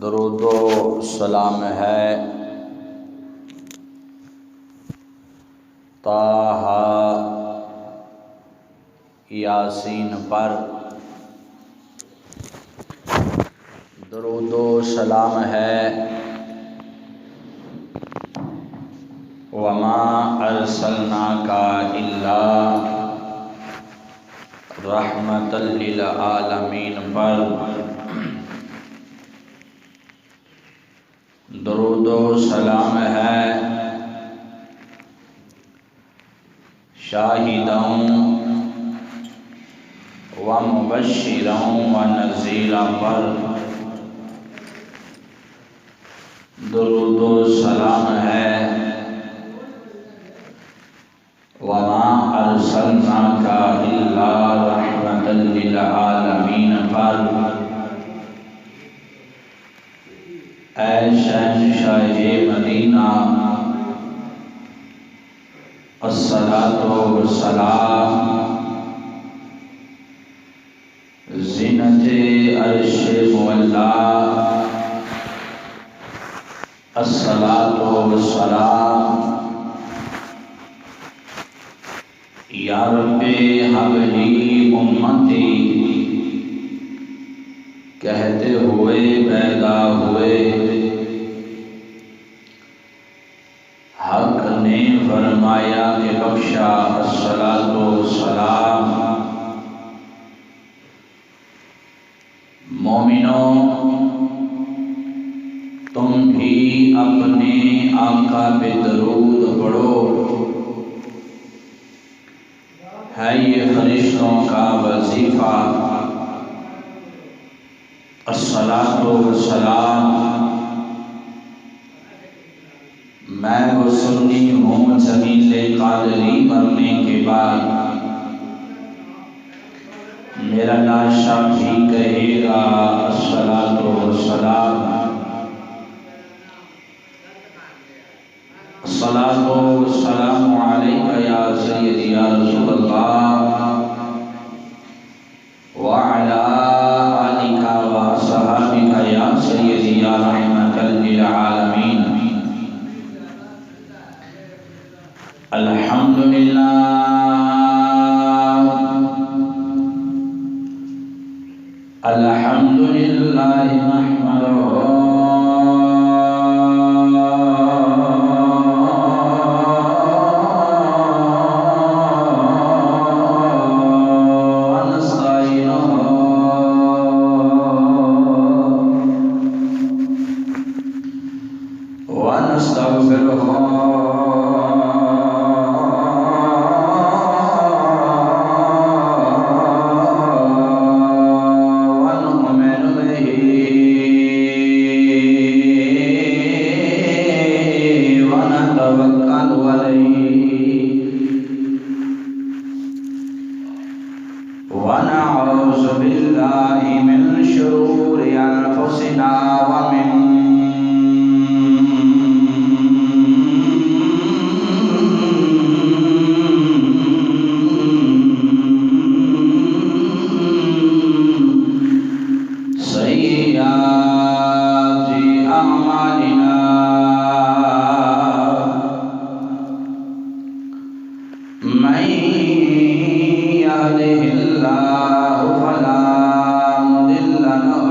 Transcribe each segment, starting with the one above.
درود و سلام ہے طٰہٰ یاسین پر، درود و سلام ہے وما ارسلناک الا رحمۃ للعالمین پر، درود و سلام ہے شاہداً و مبشراً و نذیراً پر، درود و سلام ہے وما ارسلناک الا رحمۃ للعالمین پر۔ اے شہنشاہ مدینہ، الصلاۃ والسلام، زینت عرش مولا، الصلاۃ والسلام، یا رب ہب لی امتی، کہتے ہوئے پیدا ہوئے، حق نے فرمایا کہ بخشا الصلاۃ والسلام۔ مومنوں، تم بھی اپنے آقا پہ درود پڑھو، ہے یہ فرشتوں کا وظیفہ۔ الصلاۃ والسلام، میں وہ سنی ہوں جمیل قادری مرنے کے بعد، میرا لاشا بھی کہے گا الصلاۃ والسلام۔ الصلاۃ والسلام علیک یا سیدی یا رسول اللہ، وعلی آلک وصحابک یا سیدی یا رحمۃ للعالمین۔ الحمدللہ الحمدللہ نحمدہ ونعوذ باللہ من شرور انفسنا ومن سیئات اعمالنا، من يهده الله فلا مضل له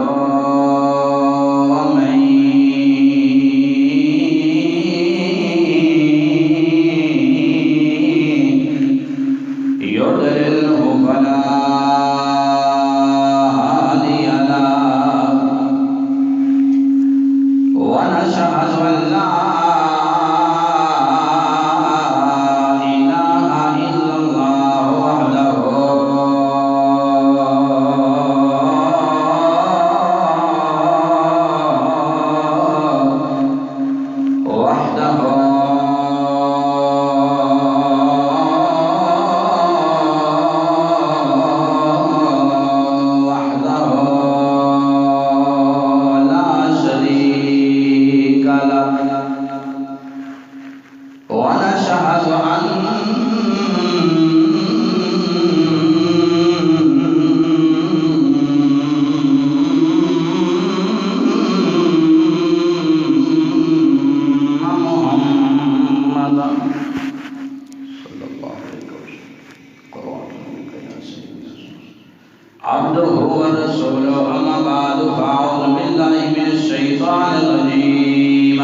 عبده ورسوله أما بعد فأعوذ بالله من الشيطان الرجيم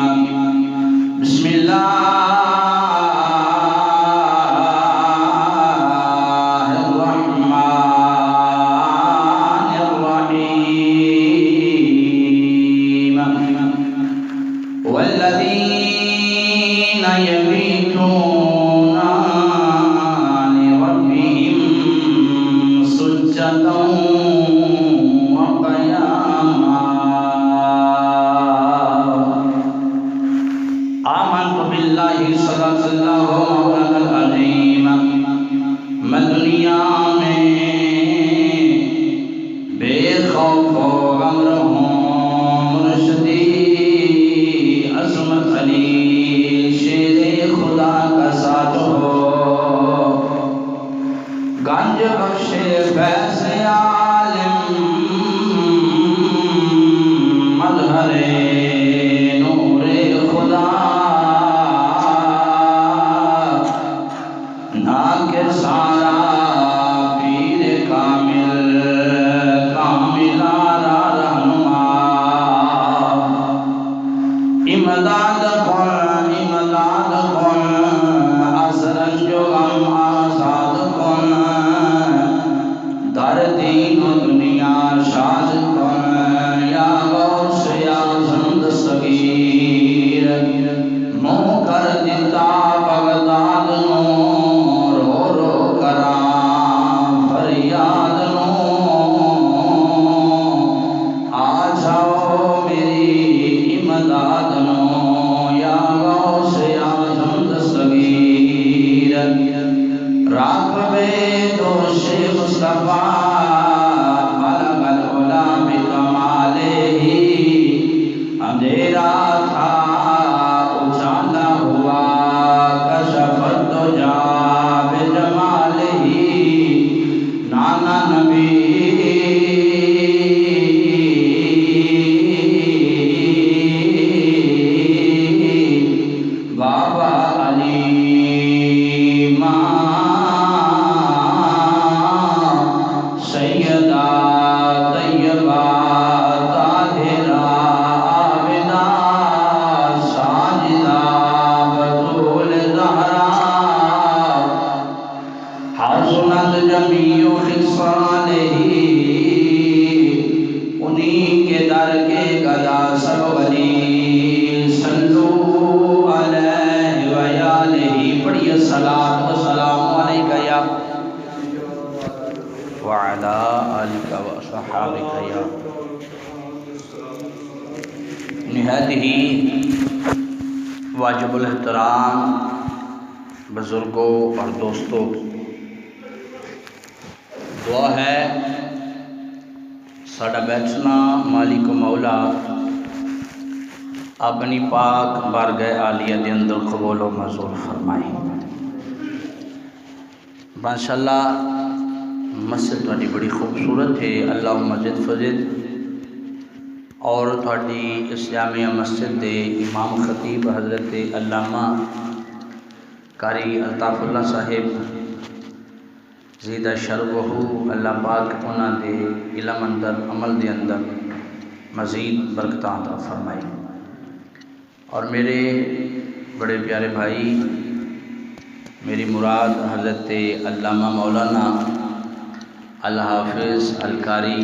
بسم الله الرحمن الرحيم والذين يبيتون لربهم سجدا وقياما آمنت بالله صدق الله مولانا العظيم میں دنیا میں بے خوف و غم رہوں مرشدی عظمت علی شیر خدا کا ساتھ ہو گنج بخش فیض عالم مظہر نور خدا ناکر سارا پیر کامل کاملارا رہنما امداد کن ازرنج و غم آزاد کن در دین و دنیا شاد کن یا غوث یا زند صغیر مو کر دیتا بغداد نو رو رو کراں فریاد نو آ جاؤ میری امداد نو یا غوث یا زند صغیر راکب دوش مصطفیٰ بلغ العلا بکمالہ اندھیرا تھا اجالا ہوا کشف الدجا بجمالہ نانا نبی بابا علی ماں سیدہ طیبہ طاہرہ عابدہ ساجدہ بطول زہرا حسنت جمیع خصالہ انہی کے در کے گدا سب ولی صلو علیہ وآلہ پڑھئے صلاۃ و سلام علیکہ یا وعلا آلکہ و صحابکہ یا نہایت ہی واجب الاحترام بزرگوں اور دوستوں، دعا ہے ساڈا بیٹھنا مالک و مولا اپنی پاک بارگاہ عالیہ دے اندر قبول و منظور فرمائے۔ ماشاءاللہ مسجد تھوڑی بڑی خوبصورت ہے، اللہم زد فزد، اور تھوڑی اسلامیہ مسجد دے امام خطیب حضرت علامہ قاری الطاف اللہ صاحب زیدہ شرفہ اللہ پاک انہاں دے علم اندر عمل دے اندر مزید برکتاں عطا فرمائے۔ اور میرے بڑے پیارے بھائی، میری مراد حضرت علامہ مولانا الحافظ القاری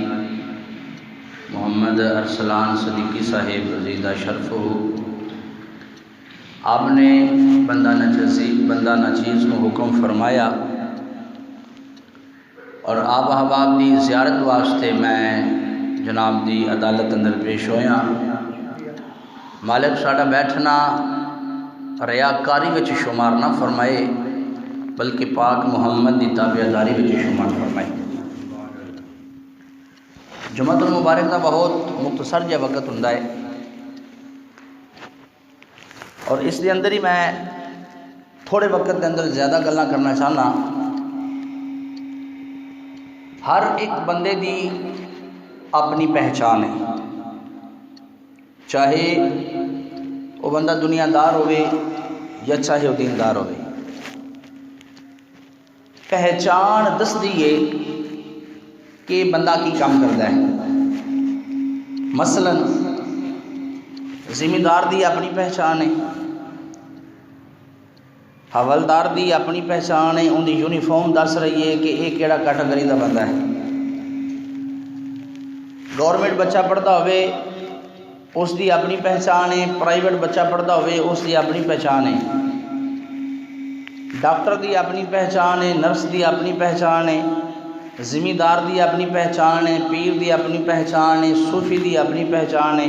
محمد ارسلان صدیقی صاحب زیدہ شرفہ، آپ نے بندہ ناچیز کو حکم فرمایا اور آپ احباب دی زیارت واسطے میں جناب دی عدالت اندر پیش ہویا۔ مالک ساڈا بیٹھنا ریاکاری وچ شمار نہ فرمائے بلکہ پاک محمد دی تابعداری وچ شمار فرمائے۔ جمعۃ المبارک کا بہت مختصر جا وقت ہوندا ہے اور اس دے اندر ہی میں تھوڑے وقت دے اندر زیادہ گلاں کرنا چاہنا۔ ہر ایک بندے دی اپنی پہچان ہے، چاہے وہ بندہ دنیا دار ہوئے یا چاہے وہ دیندار ہوئے، پہچان دس دیئے کہ بندہ کی کام کرتا ہے. مثلا زمیندار دی اپنی پہچان ہے، حوالدار دی اپنی پہچان ہے، ان دی یونیفارم دس رہی ہے کہ یہ کیڑا کیٹاگری دا بندہ ہے. گورنمنٹ بچہ پڑھتا ہوئے اس دی اپنی پہچان ہے، پرائیویٹ بچہ پڑھتا ہوئے اس دی اپنی پہچان ہے، ڈاکٹر دی اپنی پہچان ہے، نرس دی اپنی پہچان ہے، زمیندار دی اپنی پہچان ہے، پیر دی اپنی پہچان ہے، صوفی دی اپنی پہچان ہے،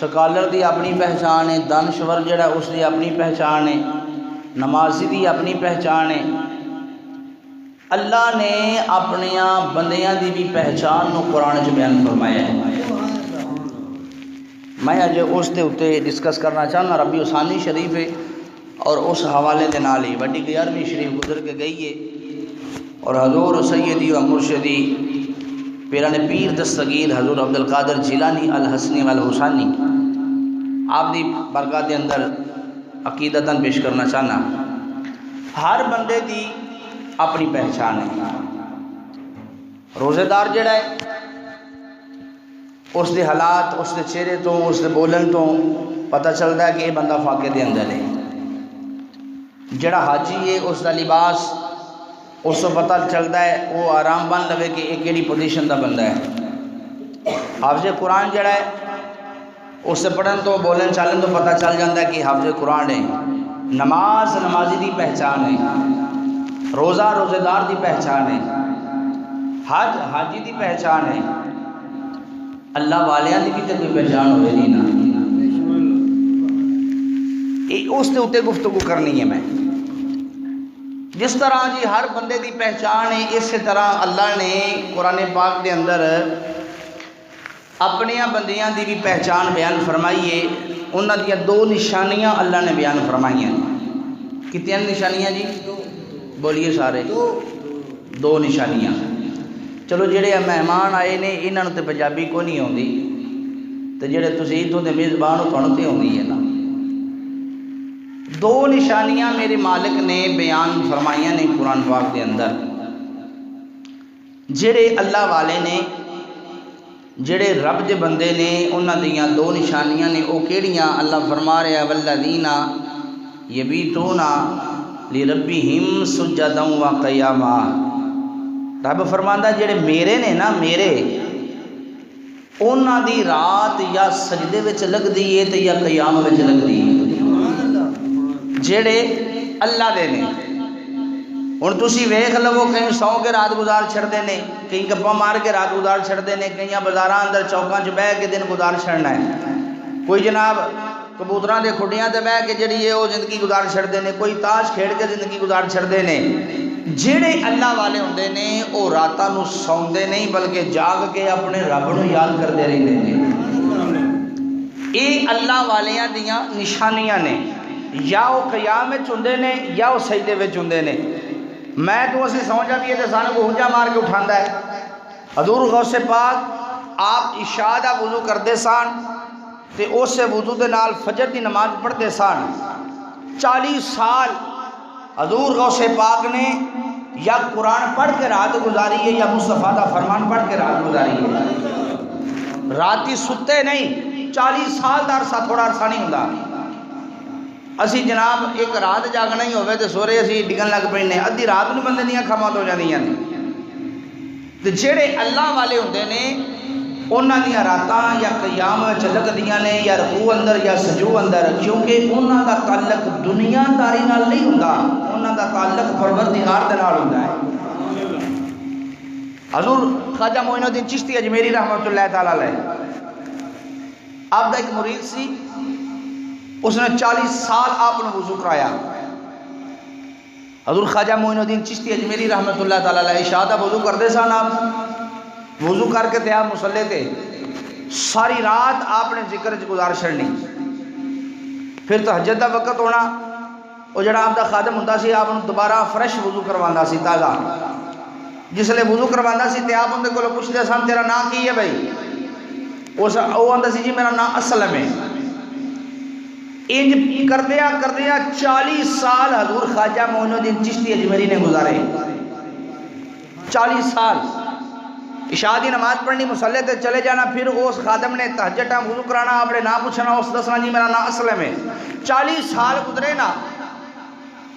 سکالر دی اپنی پہچان ہے، دانشور جڑا اس دی اپنی پہچان ہے، نمازی دی اپنی پہچان ہے. اللہ نے اپنیاں بندیاں دی بھی پہچان نو قرآن چ بیان فرمایا ہے. میں اج اس دے اوتے ڈسکس کرنا چاہنا. ربیع ثانی شریف ہے اور اس حوالے دے نال ہی وڈی 11ویں شریف گزر کے گئی ہے اور حضور سیدی و مرشدی پیران پیر دستگیر حضور عبدالقادر جیلانی الحسنی والحسانی آپ دی برکات دے اندر عقیدتاً پیش کرنا چاہنا. ہر بندے دی اپنی پہچان ہے. روزے دار جڑا ہے اس دے حالات، اس دے چہرے تو، اس دے بولن تو پتہ چلتا ہے کہ یہ بندہ فاقے دے اندر ہے. جڑا حاجی ہے اس دا لباس اس کو پتہ چلتا ہے، وہ آرام بن لوے کہ یہ کیڑی پوزیشن دا بندہ ہے. حافظ قرآن جڑا ہے اس سے پڑھن تو بولن چالن تو پتہ چل جاتا ہے کہ حافظ قرآن ہے. نماز نمازی دی پہچان ہے، روزہ روزے دار دی پہچان ہے، حج حاجی دی پہچان ہے. اللہ والیاں دی بھی تو کوئی پہچان ہوئے نہیں نا. اس دے اوتے گفتگو کرنی ہے میں. جس طرح جی ہر بندے دی پہچان ہے، اسی طرح اللہ نے قرآن پاک دے اندر اپنیاں بندیاں دی بھی پہچان بیان فرمائی ہے. انہاں دیا دو نشانیاں اللہ نے بیان فرمائی ہیں. کتنی نشانیاں جی؟ بولیے سارے. دو نشانیاں. چلو جڑے مہمان آئے نے انہاں نوں تے پنجابی کو نہیں آتی، تو جڑے تسی اتوں دے میزبان ہو تھانوں تے آتی ہے نا. دو نشانیاں میرے مالک نے بیان فرمائیاں نے قرآن پاک دے اندر. جڑے اللہ والے نے، جڑے رب دے بندے نے، انہاں دیاں دو نشانیاں نے. او کیڑیاں؟ اللہ فرما رہا ہے والذین یبیتون لربہم سجدا وقیاما. رب فرماندا جڑے میرے نے نا، میرے انہاں دی رات یا سجدے وچ لگدی ہے تے یا قیام وچ لگدی ہے. جڑے اللہ دے نے. ہن تسی ویکھ لو کہیں سو کے رات گزار چھڑدے نے، کہیں گپاں مار کے رات گزار چھڑدے نے، کہیں بازاراں اندر چوکاں چ بیٹھ کے دن گزار چھڑنا ہے. کوئی جناب کبوتراں دے کھڈیاں تے بیٹھ کے جڑی ہے وہ زندگی گزار چھڑدے نے، کوئی تاش کھیڑ کے زندگی گزار چھڑدے نے. جڑے اللہ والے ہوندے نے وہ راتاں نو سوندے نہیں بلکہ جاگ کے اپنے رب نو یاد کرتے رہندے نے. یہ اللہ والیاں دیاں نشانیاں نے. یا وہ قیام وچ ہوندے نے یا وہ سجدے وچ ہوندے نے. میں تو اسی سو جائیے تو سانو کو ہنجا مار کے اٹھاندا ہے. حضور غوث پاک آپ عشاء دا وضو کرتے سن تے اس سے وضو دے نال فجر دی نماز پڑھتے سن. 40 سال حضور غوث پاک نے یا قرآن پڑھ کے رات گزاری ہے یا مصطفیٰ دا فرمان پڑھ کے رات گزاری ہے. راتی ستے نہیں. 40 سال دا عرصہ تھوڑا عرصہ نہیں ہوندا. اسی جناب ایک رات جاگنا ہی ہوئے تو سورے اسی ڈگن لگ پینے، ادھی رات نو بندے دیاں کھماں ہو جاندیاں نے. تے جڑے اللہ والے ہوندے نے انہاں دیاں راتاں یا قیام وچ لگدیاں نے یا رکوع اندر یا سجود اندر، کیونکہ انہاں دا تعلق دنیا داری نال نہیں ہوندا، انہاں دا تعلق پروردگار دے نال ہوندا ہے. حضور خواجہ معین الدین چشتی اجمیری رحمۃ اللہ تعالی علیہ آپ دا ایک مرید سی، اس نے 40 سال آپ نے وضو کرایا. حضور خواجہ معین الدین چشتی اجمیری رحمۃ اللہ تعالی علیہ عشاء دا وضو کرتے سن. آپ وضو کر کے تے آپ مصلے تے ساری رات آپ نے ذکر چ گزار چھڑنی. پھر تہجد دا وقت ہونا، وہ جڑا آپ دا خادم ہوندا سی آپ نے دوبارہ فریش وضو کرواندا سی تازہ. جس لئے وضو کرواندا سی تے آپ اندے کولوں پوچھدے سن تیرا نام کی ہے بھائی؟ وہ آندا سی جی میرا نام اسلم ہے. انج کردیا 40 سال حضور خواجہ معین الدین چشتی اجمیری نے گزارے. 40 سال. عشاء دی نماز پڑھنی، مصلے تے چلے جانا، پھر اس خادم نے تہجد ٹائم وضو کرانا، آپ نے نام پوچھنا، اس دسنا جی میرا نام اسلم ہے۔ 40 سال گزرے نا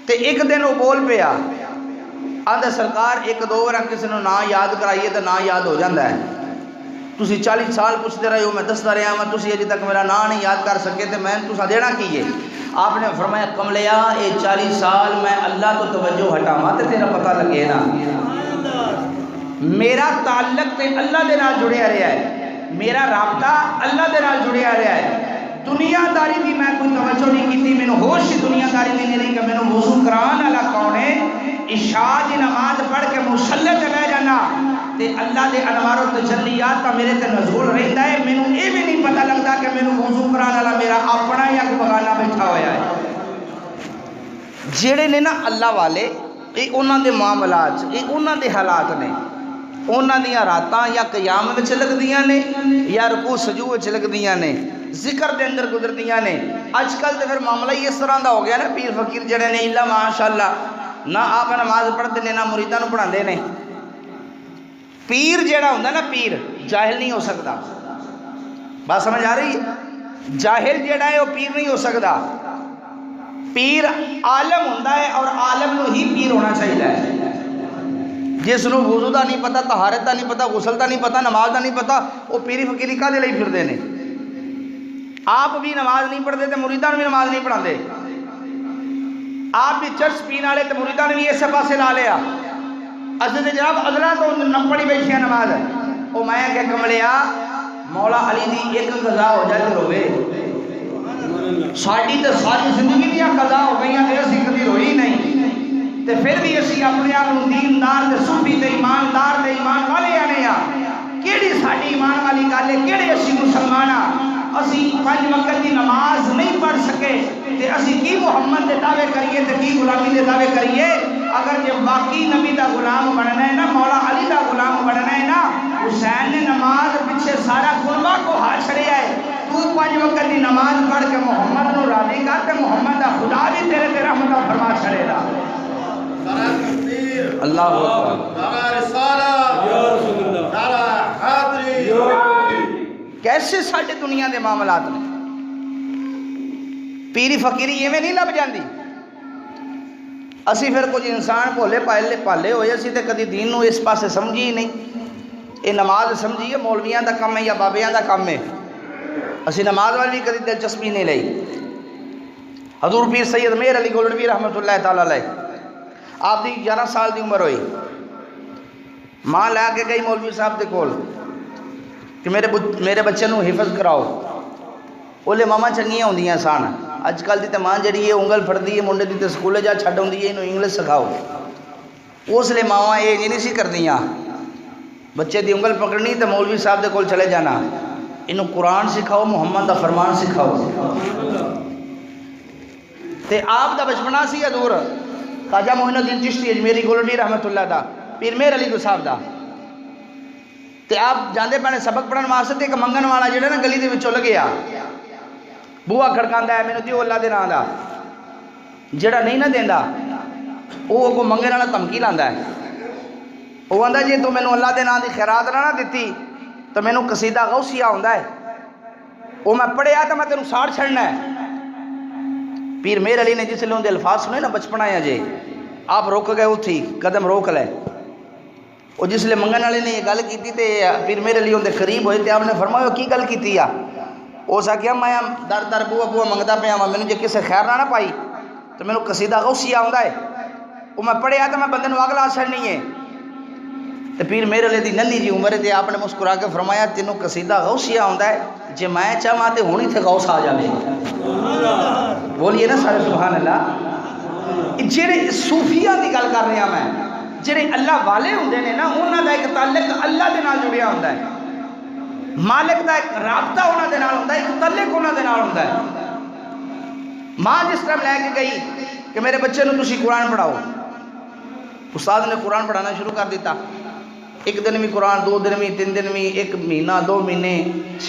تے ایک دن وہ بول پیا، آدھا سرکار ایک دو بار کسی نے نام یاد کرائیے تو نام یاد ہو جاتا ہے، تسی 40 سال پوچھتے رہے ہو، میں دستا رہا میں، تسی اجے تک میرا نام نہیں یاد کر سکے تو میں تسا دینا کی ہے؟ آپ نے فرمایا کملیا اے 40 سال میں اللہ تو توجہ ہٹاواں تے تیرا پتہ لگے نا، میرا تعلق تے اللہ دے نال جڑیا رہا ہے، میرا رابطہ اللہ دے نال جڑیا رہا ہے، دنیا داری دی میں کوئی توجہ نہیں کیتی، مینوں ہوش دنیا داری دی نہیں کہ مینوں وضو کران والا کون ہے، عشاء دی نماز پڑھ کے مصلی تے بیٹھ جانا تے اللہ دے انوار و تجلیات تا میرے تے نزول رہندا ہے، مینوں اے بھی نہیں پتہ لگدا کہ مینوں وضو کران والا میرا اپنا یا کوئی بغانا بیٹھا ہویا ہے۔ جڑے نے نا اللہ والے، اے انہاں دے معاملات، اے انہاں دے حالات نے، انہاں دیاں راتاں یا قیام وچ لگدیاں نے یا رکوع سجود وچ لگدیاں نے، ذکر دے اندر گزردیاں نے۔ اج کل تے پھر معاملہ ہی اس طرح دا ہو گیا نا، پیر فقیر جڑے نے اللہ ماشاءاللہ نہ آپ نماز پڑھتے نے نہ مریداں نوں پڑھاندے نے۔ پیر جڑا ہوندا نا، پیر جاہل نہیں ہو سکتا، بات سمجھ آ رہی ہے؟ جاہل جڑا ہے وہ پیر نہیں ہو سکتا، پیر عالم ہوندا ہے، اور عالم نو ہی پیر ہونا چاہیے۔ جس نو وضو دا نہیں پتا، طہارت دا نہیں پتا، غسل دا نہیں پتا، نماز دا نہیں پتا، وہ پیری فقیری کدے لئی پھردے نے؟ آپ بھی نماز نہیں پڑھتے تے مریداں بھی نماز نہیں پڑھاندے، آپ بھی چرچ پین والے تے مریداں نے بھی اسے پاسے لا لیا، اصل تے جناب ازلا تو نہ پڑھی بیٹھی نماز ہے۔ او میں کہ کملیا مولا علی دی ایک قضا ہو جائے تو روے، ساڈی تے ساری زندگی دیاں قضا ہو گئیاں تے اسی کبھی روئی نہیں، تے پھر بھی اسی اپنے آپ دیندار تے صوفی تے ایماندار تے ایمان والے آنے آ، کیڑی ساڈی ایمان والی گل ہے، کیڑے اسی مسلمان آ، اسی 5 وقت دی نماز نہیں پڑھ سکے تے اسی کی محمد دے دعوے کریے تے کی غلامی دے دعوے کریے؟ اگر جے باقی نبی دا غلام بننا ہے نا، مولا علی دا غلام بننا ہے نا، حسین نے نماز پیچھے سارا کنبہ کو ہاتھ چھڑیا ہے، تو 5 وقت دی نماز پڑھ کے محمد نو راضی کر تے محمد دا خدا بھی تیرے تے رحمت فرما چھڑے گا۔ اللہ اکبر، نعرہ رسالت، یا رسول اللہ، نعرہ حیدری۔ کیسے ساڈے دنیا دے معاملات نے، پیری فقیری ایویں نہیں لب جاندی۔ اسی پھر کچھ انسان بھولے پالے ہوئے، اسی تے کدی دین نو اس پاسے سمجھی ہی نہیں، یہ نماز سمجھیے مولویاں دا کام ہے یا بابیاں دا کام ہے، اسی نماز والی کدی دلچسپی نہیں لئی۔ حضور پیر سید میر علی گولڑوی رحمۃ اللہ تعالی علیہ، آپ دی 11 سال دی عمر ہوئی، ماں لے کے گئی مولوی صاحب دے کول کہ میرے بچے نو حفظ کراؤ، بولے ماما چنگیاں ہوندیاں سان، اج کل دی تے ماں جڑی ہے انگل پھڑدی ہے منڈے دی تے سکولے جا چھڈ ہوندی ہے، اینوں انگلش سکھاؤ۔ اس لیے ماواں یہ نہیں سی کردیاں، بچے دی انگل پکڑنی تے مولوی صاحب دے کول چلے جانا، اینوں قرآن سکھاؤ، محمد دا فرمان سکھاؤ۔ تے آپ دا بچپنا سی حضور خواجہ معین الدین چشتی اجمیری گولڈی رحمت اللہ دا، پیر میر علی صاحب دا، تے آپ جاندے پہنے سبق پڑھن واسطے تے ایک منگن والا جڑا نا گلی دے وچوں لگیا، بوا کھڑکاندا ہے مینوں دیو اللہ دے نام دا، جڑا نہیں نہ دیندا وہ اگوں منگن والا دھمکی لاندا ہے، وہ آندا جے تو مینوں اللہ دے نام دی خیرات نہ دتی تو مینوں قصیدہ غوثیہ ہوندا ہے، وہ میں پڑھیا تو میں تینوں ساڑ چھڑنا ہے۔ پیر میر علی نے جس لئے ان دے الفاظ سنے نا بچپنا ہے جے، آپ روک گئے اتھی قدم روک لے، وہ جس لئے منگن والے نے یہ گل کی تے پیر میر علی ان دے قریب ہوئے تے آپ نے فرمایا کی گل کی آ؟ اس آخیا میں در در بوا بوا منگتا پیا وا، مینوں جے کسے خیر نہ پائی تو مینوں قصیدہ غوثیہ آوندا ہے، وہ میں پڑھیا تو میں بندے نوں اگ لا چھڑنی ہے۔ تو پیر میر علی دی ننھی جی عمر تے آپ نے مسکرا کے فرمایا تینوں قصیدہ غوثیہ آوندا ہے، جے میں چاہواں تے ہن ایتھے غوث آ جاوے۔ بولیے نا سارے سبحان اللہ۔ جڑے صوفیاء دی گل کر رہا میں، جڑے اللہ والے ہوندے نے نا، انہاں دا ایک تعلق اللہ دے نال جڑیا ہوندا ہے، مالک دا ایک رابطہ انہاں دے نال ہوندا ہے، ایک تعلق انہاں دے نال ہوندا ہے۔ ماں جس طرح لے کے گئی کہ میرے بچے نوں تسی قرآن پڑھاؤ، استاد نے قرآن پڑھانا شروع کر دیتا، ایک دن بھی قرآن، 2 دن بھی، 3 دن بھی، 1 مہینہ، 2 مہینے،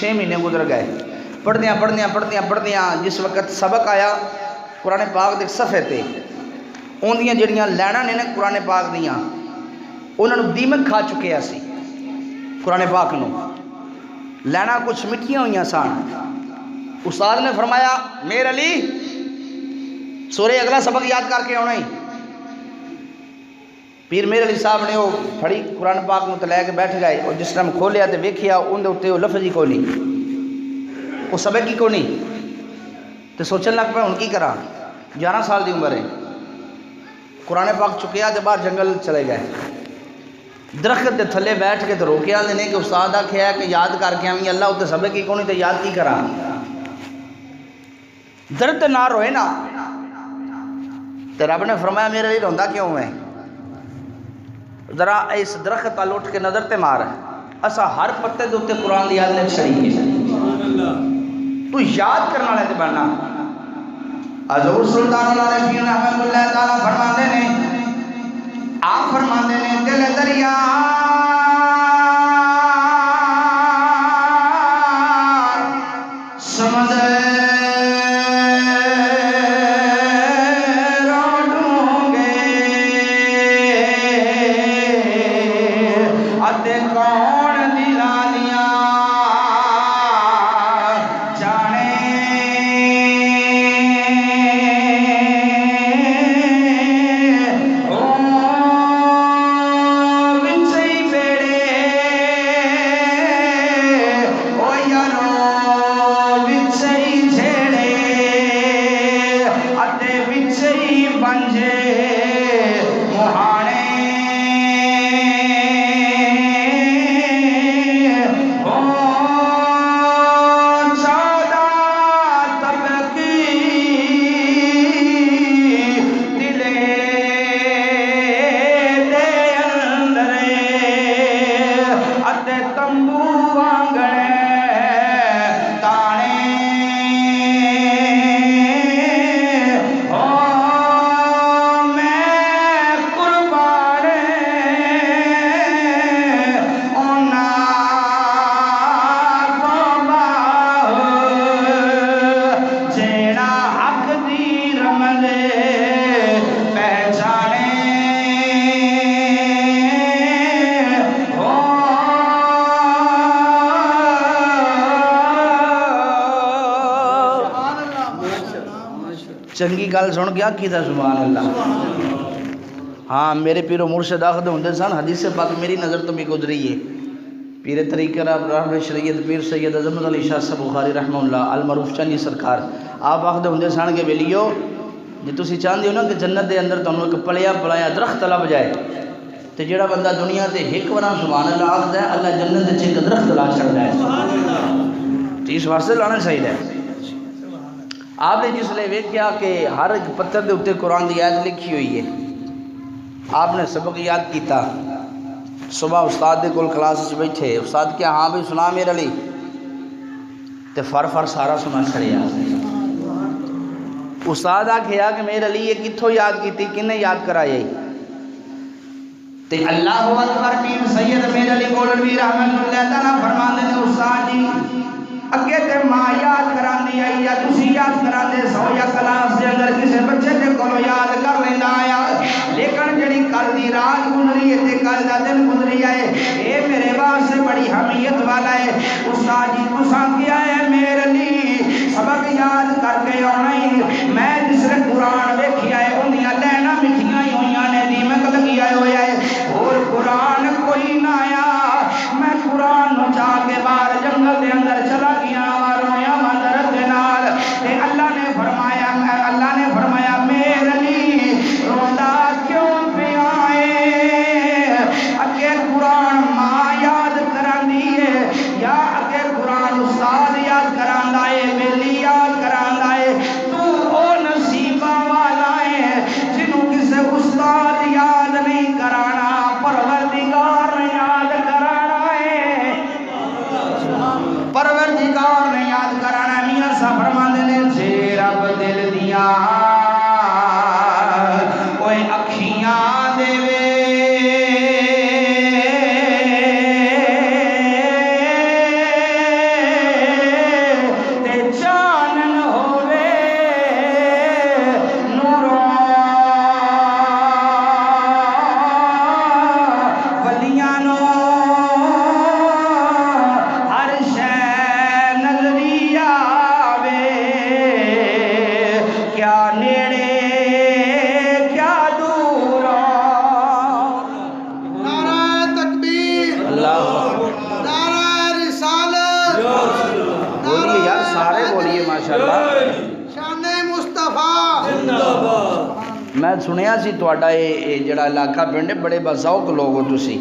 6 مہینے گزر گئے، پڑھدیاں جس وقت سبق آیا قرآن پاک دے صفحے تے، ان دیاں جڑیاں لینا نے نا قرآن پاک دیاں، انہوں نے دیمک کھا چکے سی، قرآن پاک نو لینا کچھ مٹھیاں ہوئی سان. استاد نے فرمایا میر علی سورے اگلا سبق یاد کر کے آنا ہی. پیر میر علی صاحب نے وہ پھڑی قرآن پاک میں لے کے بیٹھ گئے اور جس ٹائم کھولیا تو ویکھیا اندر اتنے وہ لفظ ہی کو نہیں, وہ سبق ہی کو نہیں. تو سوچن لگ پہ ہوں کی کرا, 11 سال دی عمر ہے. قرآن پاک چکیا تو باہر جنگل چلے گئے, درخت کے تھلے بیٹھ کے تو روکیا دینے کہ استاد آخیا ہے کہ یاد کر کے آئیں اللہ اتنے سبق ہی کو نہیں تو یاد کی کرا. درد نہ روئے نا. تو رب نے فرمایا میرے لیے روندا کیوں ہے, ذرا اس درخت تل اٹھ کے نظر تے مار, اسا ہر پتے دے اتنے قرآن دی یاد لکھ چھڑی ہے, تو یاد کرنا والے تے بننا. حضور سلطان العارفین رحمۃ اللہ تعالیٰ فرماندے نے, آپ فرماندے نے دل دریا سمندر چنگی گل سن گیا کی تھا سبحان اللہ. ہاں میرے پیرو مرشد آخد ہوں سن, حدیث پاک میری نظر تو بھی گزری ہے. پیر طریقہ راہ شریعت پیر سید عظمت علی شاہ صاحب بخاری رحمہ اللہ المعروف چندی سرکار آپ آخد ہوں سن کہ ویلیو جی تسی چاہتے ہو نا کہ جنت دے اندر تمہیں ایک پلیا پلایا درخت لب جائے, تو جڑا بندہ دنیا تے ایک بار سبحان اللہ آخد ہے اللہ جنت دے ایک درخت لا چڑھتا ہے. تو اس واسطے لانا چاہیے. آپ نے جس لئے ویکھیا کہ ہر ایک پتھر دے اتنے قرآن دی آیت لکھی ہوئی ہے, آپ نے سبق یاد کیتا. صبح استاد دے کول کلاس سے بیٹھے, استاد کیا ہاں بھی سنا میرے علی, تے فر سارا سنا چھڑیا. استاد آکھیا کہ میرے علی یہ کتھوں یاد کیتی, کنے یاد کرائی؟ تے اللہ اکبر پیر سید میرے علی گولڈوی رحمۃ اللہ تعالیٰ فرماندے نے استاد جی اگے تے ماں یاد کراندی آئی یا تسی یاد کراندے سو یا کلاس دے اندر کسے بچے دے کولو یاد کر لیندا آیا, لیکن جڑی کل دی رات گزری ہے تے کل دا دن گزری ہے اے میرے واسطے بڑی اہمیت والا ہے. استاد جی تساں کیا ہے میرے لیے سبق یاد کر کے آنا ہی, میں جس نے قرآن ویکھیا ہے اونیاں لینا مٹھیاں ہی ہویاں نے دیمک لگیا ہویا ہے اور قرآن کوئی نہ آیا. میں قرآن نو جا کے باہر جنگل دے اندر چلا گیا رویا درد دے نال, تے اللہ نے فرمایا میرے لیے روندا کیوں پیا ہے؟ اگے قرآن ماں یاد کراندی ہے یا اگے قرآن استاد یاد کراندا ہے, بیلی یاد کراندا ہے. تو او نصیبہ والا ہے جنوں کسے استاد یاد نہیں کرانا, پروردگار نے یاد کرانا ہے, پروردگار نے یاد کرانا. میاں صاحب فرماندے نے جے رب دل دیاں اوے اکھیاں دے وے اللہ نعرہ رسالت، بولیے یار سارے بولیے ماشاءاللہ. شان مصطفیٰ. میں سنیا سی تہاڈا یہ جڑا علاقہ پنڈ ہے بڑے بذوق لوگ ہو تسی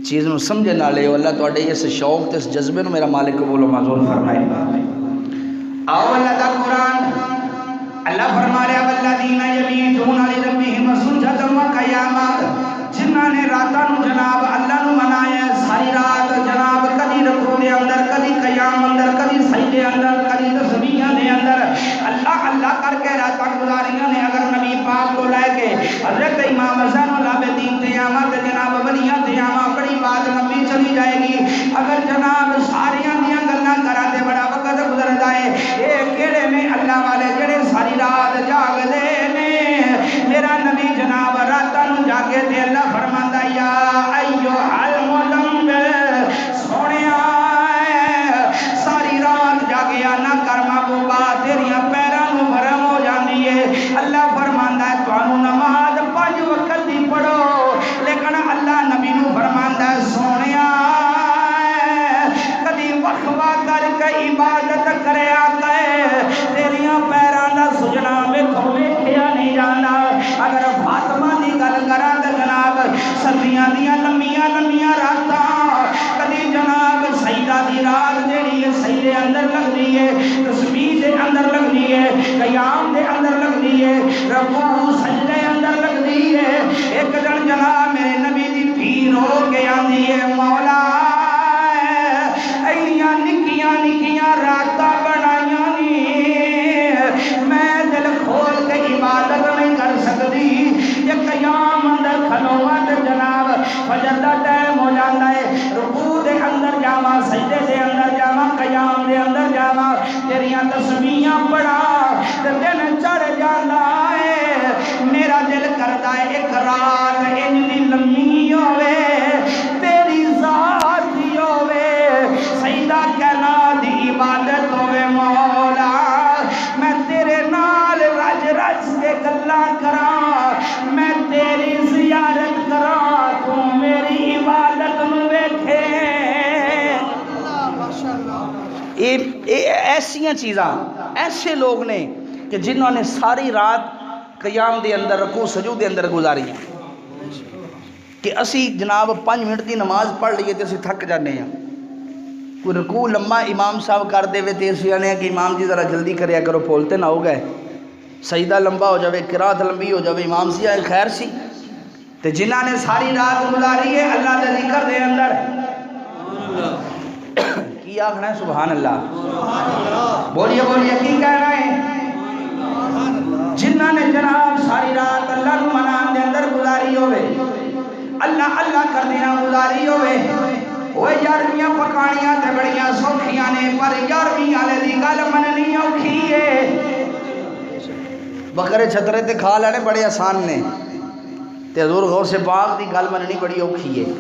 چیز نو سمجھن والے ہو. اللہ تہاڈے اس شوق تے اس جذبے نو میرا مالک قبول و منظور فرمائے. آؤ اللہ دا قرآن اللہ فرما رہا والذین یبیتون لربہم سجدا و قیاما. جنہاں نے راتاں نو جناب اللہ نو منایا ساری رات جناب کدی رکوع دے اندر کدی قیام اندر کدی سجدے اندر کدی تسبیحاں دے اندر اللہ اللہ کر کے راتاں گزاریاں نے. اگر نبی پاک کو لے کے حضرت امام حسن العابدین تے آمد جناب ولیاں تے آمد بڑی بات لمبی چلی جائے گی. اگر جناب ساریاں دیاں گلاں کراں تے بڑا وقت گزر جائے. اے کیڑے نے اللہ والے جڑے ساری رات جاگ دے نے. میرا نبی جناب راتاں نو جاگے تے اللہ فرماندا یا ایھا المزمل سونیا ساری رات جاگیا نہ کر محبوبا تیریاں پیراں نو برم ہو جاندی ہے. اللہ فرماندا ہے تانوں نماز 5 وقت دی پڑھو لیکن اللہ نبی نو فرماندا ہے سونیا کدی وقفہ کر کے عبادت کریا کر تیریاں پیراں دا سجنا ویکھو ویکھیا نہیں جاندا. اگر فاطمہ دی گل کراں تے جناب سردیاں دیاں لمبیاں لمبیاں راتاں کدی جناب سجدہ دی رات جیڑی ہے سجدے اندر لگدی ہے تسبیح دے اندر لگدی ہے قیام دے اندر لگدی ہے رکوع سجدے اندر لگدی ہے. ایک دن جناب میرے نبی دی پیر ہو کے آندی ہے مولا ایاں نکیاں نکیاں راتاں بنائیاں نی میں دل کھول کے عبادت نہیں کر سکتی. یہ قیام اندر کھلوواں تے جناب فجر دا ٹائم ہو جاندا ہے. رکوع دے اندر جاواں سجدے دے اندر جاواں قیام دے اندر جاواں تیریاں تسبیحاں پڑھاں تے دن چڑھ جاندا ہے. میرا دل کردا ہے ایک رات انجی لمبی ہوے تیری ذات دی ہوے سجدہ کہنا دی عبادت ہوے مولا میں تیرے نال رج رج کے گلاں کراں میں تیری زیارت کراں تو میری عبادت نو ویکھے. ایسیاں چیزاں ایسے لوگ نے کہ جنہوں نے ساری رات قیام دے اندر رکوع سجود دے اندر گزاری ہیں کہ اسی جناب 5 منٹ دی نماز پڑھ لیے تے اسی تھک جانے ہیں. کوئی رکوع لمبا امام صاحب کر دے تے اسی آنے ہیں کہ امام جی ذرا جلدی کریا کرو پھولتے نہ ہو گئے. سجدہ لمبا ہو جاوے قرات لمبی ہو جاوے امام سی آئے خیر سی. تے جنہاں نے ساری رات گزاری ہے اللہ دے ذکر دے اندر کی آخنا ہے سبحان اللہ. بولیے بولیے کی کہنا ہے. جنہاں نے جناب ساری رات اللہ نو منان دے اندر گزاری ہوئے اللہ اللہ کردیاں گزاری ہوئے. وہ 11ویں پکانیاں تے بڑیاں سوکھیاں نے پر 11ویں والے دی گل مننی اوکھی ہے. بکرے چھترے تے کھا لینے بڑے آسان نے تے حضور غوث پاک دی گل مننی بڑی اوکھی ہے.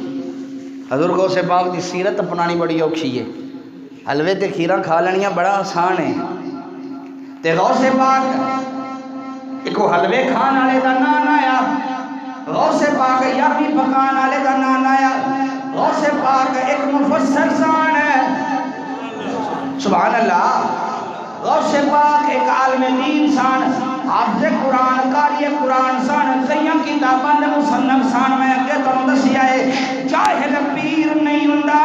حضور غوث پاک دی سیرت اپنانی بڑی اوکھی ہے. حلوے تے کھیراں کھا لینیاں بڑا آسان ہے تے غوث پاک ایک حلوے کھان والے دا نام آیا غوث پاک 11ویں پکان والے دا نام آیا. غوث پاک ایک مفسر سان ہے سبحان اللہ. غوث پاک ایک عالم دین سان حافظ قرآن قاری قرآن سان کئی کتاباں دے مصنف سان. میں اگے تانوں دسیا ہے جاہل پیر نہیں ہوندا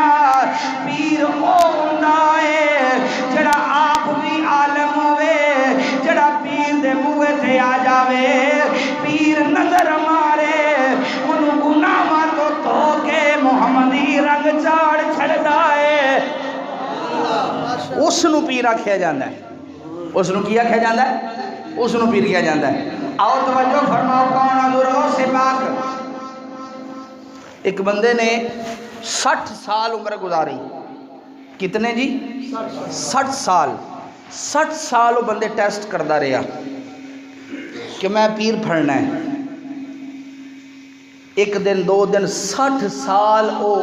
پیر او ہوندا ہے جڑا آپ بھی عالم ہوے جڑا پیر دے بوئے تے آ جاوے پیر نظر مارے انہوں گناہاں تو دھو کے محمدی رنگ چاڑ چھڑدا ہے. اس نو پیر آکھیا جاندا ہے. اس نو کی آکھیا جاندا ہے. اس نو پیر کیا جاندا ہے. آؤ توجہ فرماؤ کون حضور غوث پاک. ایک بندے نے 60 سال عمر گزاری. کتنے جی 60 سال. 60 سال وہ بندے ٹیسٹ کرتا رہا کہ میں پیر پھڑنا ہے. ایک دن 2 دن 60 سال وہ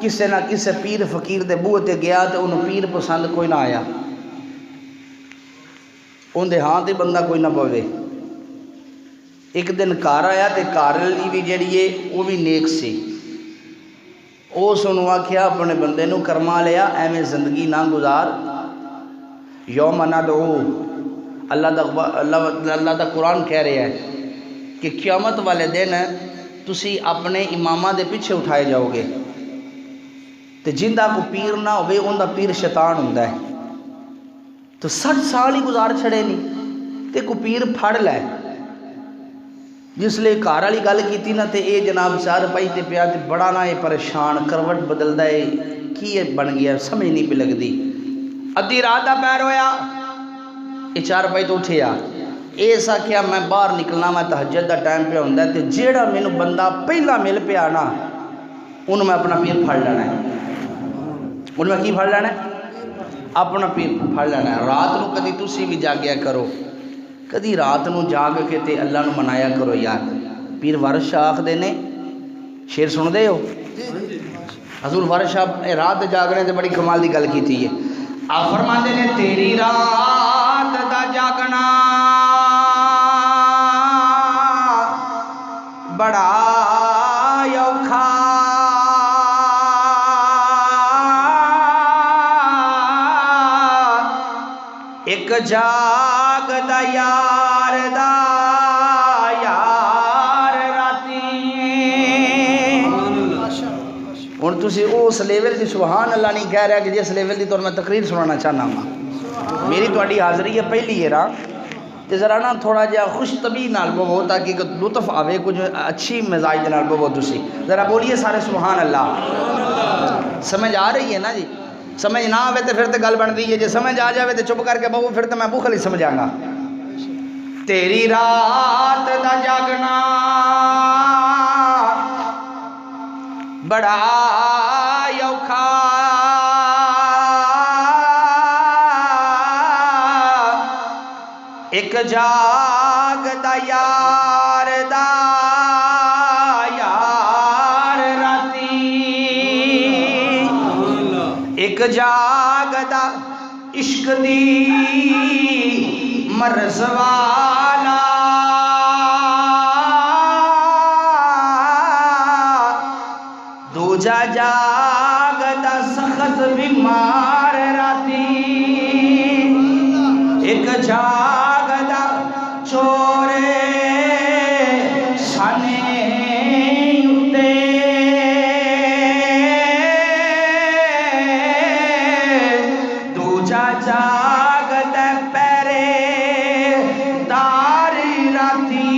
کسے نہ کسے پیر فقیر دے بوئے تے گیا تے انہوں پیر پسند کوئی نہ آیا. اندے ہاں تے بندہ کوئی نہ پوے. ایک دن گھر آیا تے گھر لی بھی جڑی ہے وہ بھی نیک سی. اس نوں آکھیا اپنے بندے نوں کرما لیا ایویں زندگی نہ گزار یوم ندعو اللہ دا قرآن کہہ رہا ہے کہ قیامت والے دن تسی اپنے اماماں دے پیچھے اٹھائے جاؤ گے تے جندہ کو پیر نہ ہوئے ان دا پیر شیطان ہوندا ہے تو 60 سال ہی گزار چھڑے نہیں تے کو پیر پھڑ لے جس لئے گھر والی گل کیتی نا تے اے جناب چار پائی تے پیا تے بڑا نہ اے پریشان کروٹ بدلدا اے کی اے بن گیا سمجھ نہیں پہ لگدی ادھی رات دا پیر ہویا یہ چار پائی تو اٹھیا اس آکھیا میں باہر نکلنا میں تہجد دا ٹائم پہ ہوندا تے جیڑا مینوں بندہ پہلا مل پیا نا انہوں میں اپنا پیر پھڑ لینا ہے انہوں میں کی پھڑ لینا ہے اپنا پیر پھڑ لینا ہے رات نو کدی تسی بھی جاگیا کرو کدی رات نو جاگ کے تے اللہ نو منایا کرو یار پیر وارث شاہ آخ دینے شیر سن دے ہو حضور وارث شاہ رات جاگنے تے بڑی کمال دی گل کی تھی آپ فرما دے نے تیری رات دا جاگنا بڑا یوکھا ایک جاگ دا یار راتی ہوں تھی اس لیول کی سبحان اللہ نہیں کہہ رہا کہ جس لیول کی تو میں تقریر سنانا چاہنا ہوں میری تھوڑی حاضری ہے پہلی ہے راہ تو ذرا نا تھوڑا جہا خوش طبی نال بہو تاکہ لطف آوے کچھ اچھی مزاج نال بہو تسی ذرا بولیے سارے سبحان اللہ سمجھ آ رہی ہے نا جی سمجھ نہ آوے تو پھر تو گل بن دی ہے جی سمجھ آ جاوے تو چپ کر کے بہو پھر تو میں بخل ہی سمجھاں گا تیری رات دا جاگنا بڑا یوکھا ایک جاگ دا یار راتی ایک جاگ دا عشق دی مرز والا دوجا جاگ دا سخت بیمار راتی ایک جاگ دا چورے سانے اتے دوجا جاگ دا پیرے داری راتی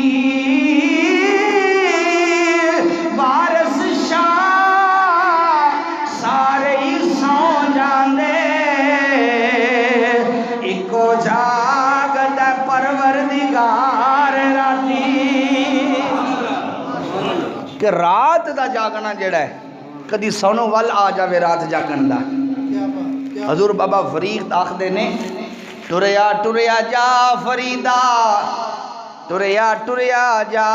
وارث شاہ سارے ہی سو جاندے ایکو جاگ دا پروردگار راتی کہ رات دا جاگنا جڑا ہے کدی سونو ول آ جاوے رات جاگن دا حضور بابا فرید آخدے نے ٹریا ٹریا جا فریدہ ٹریا ٹریا جا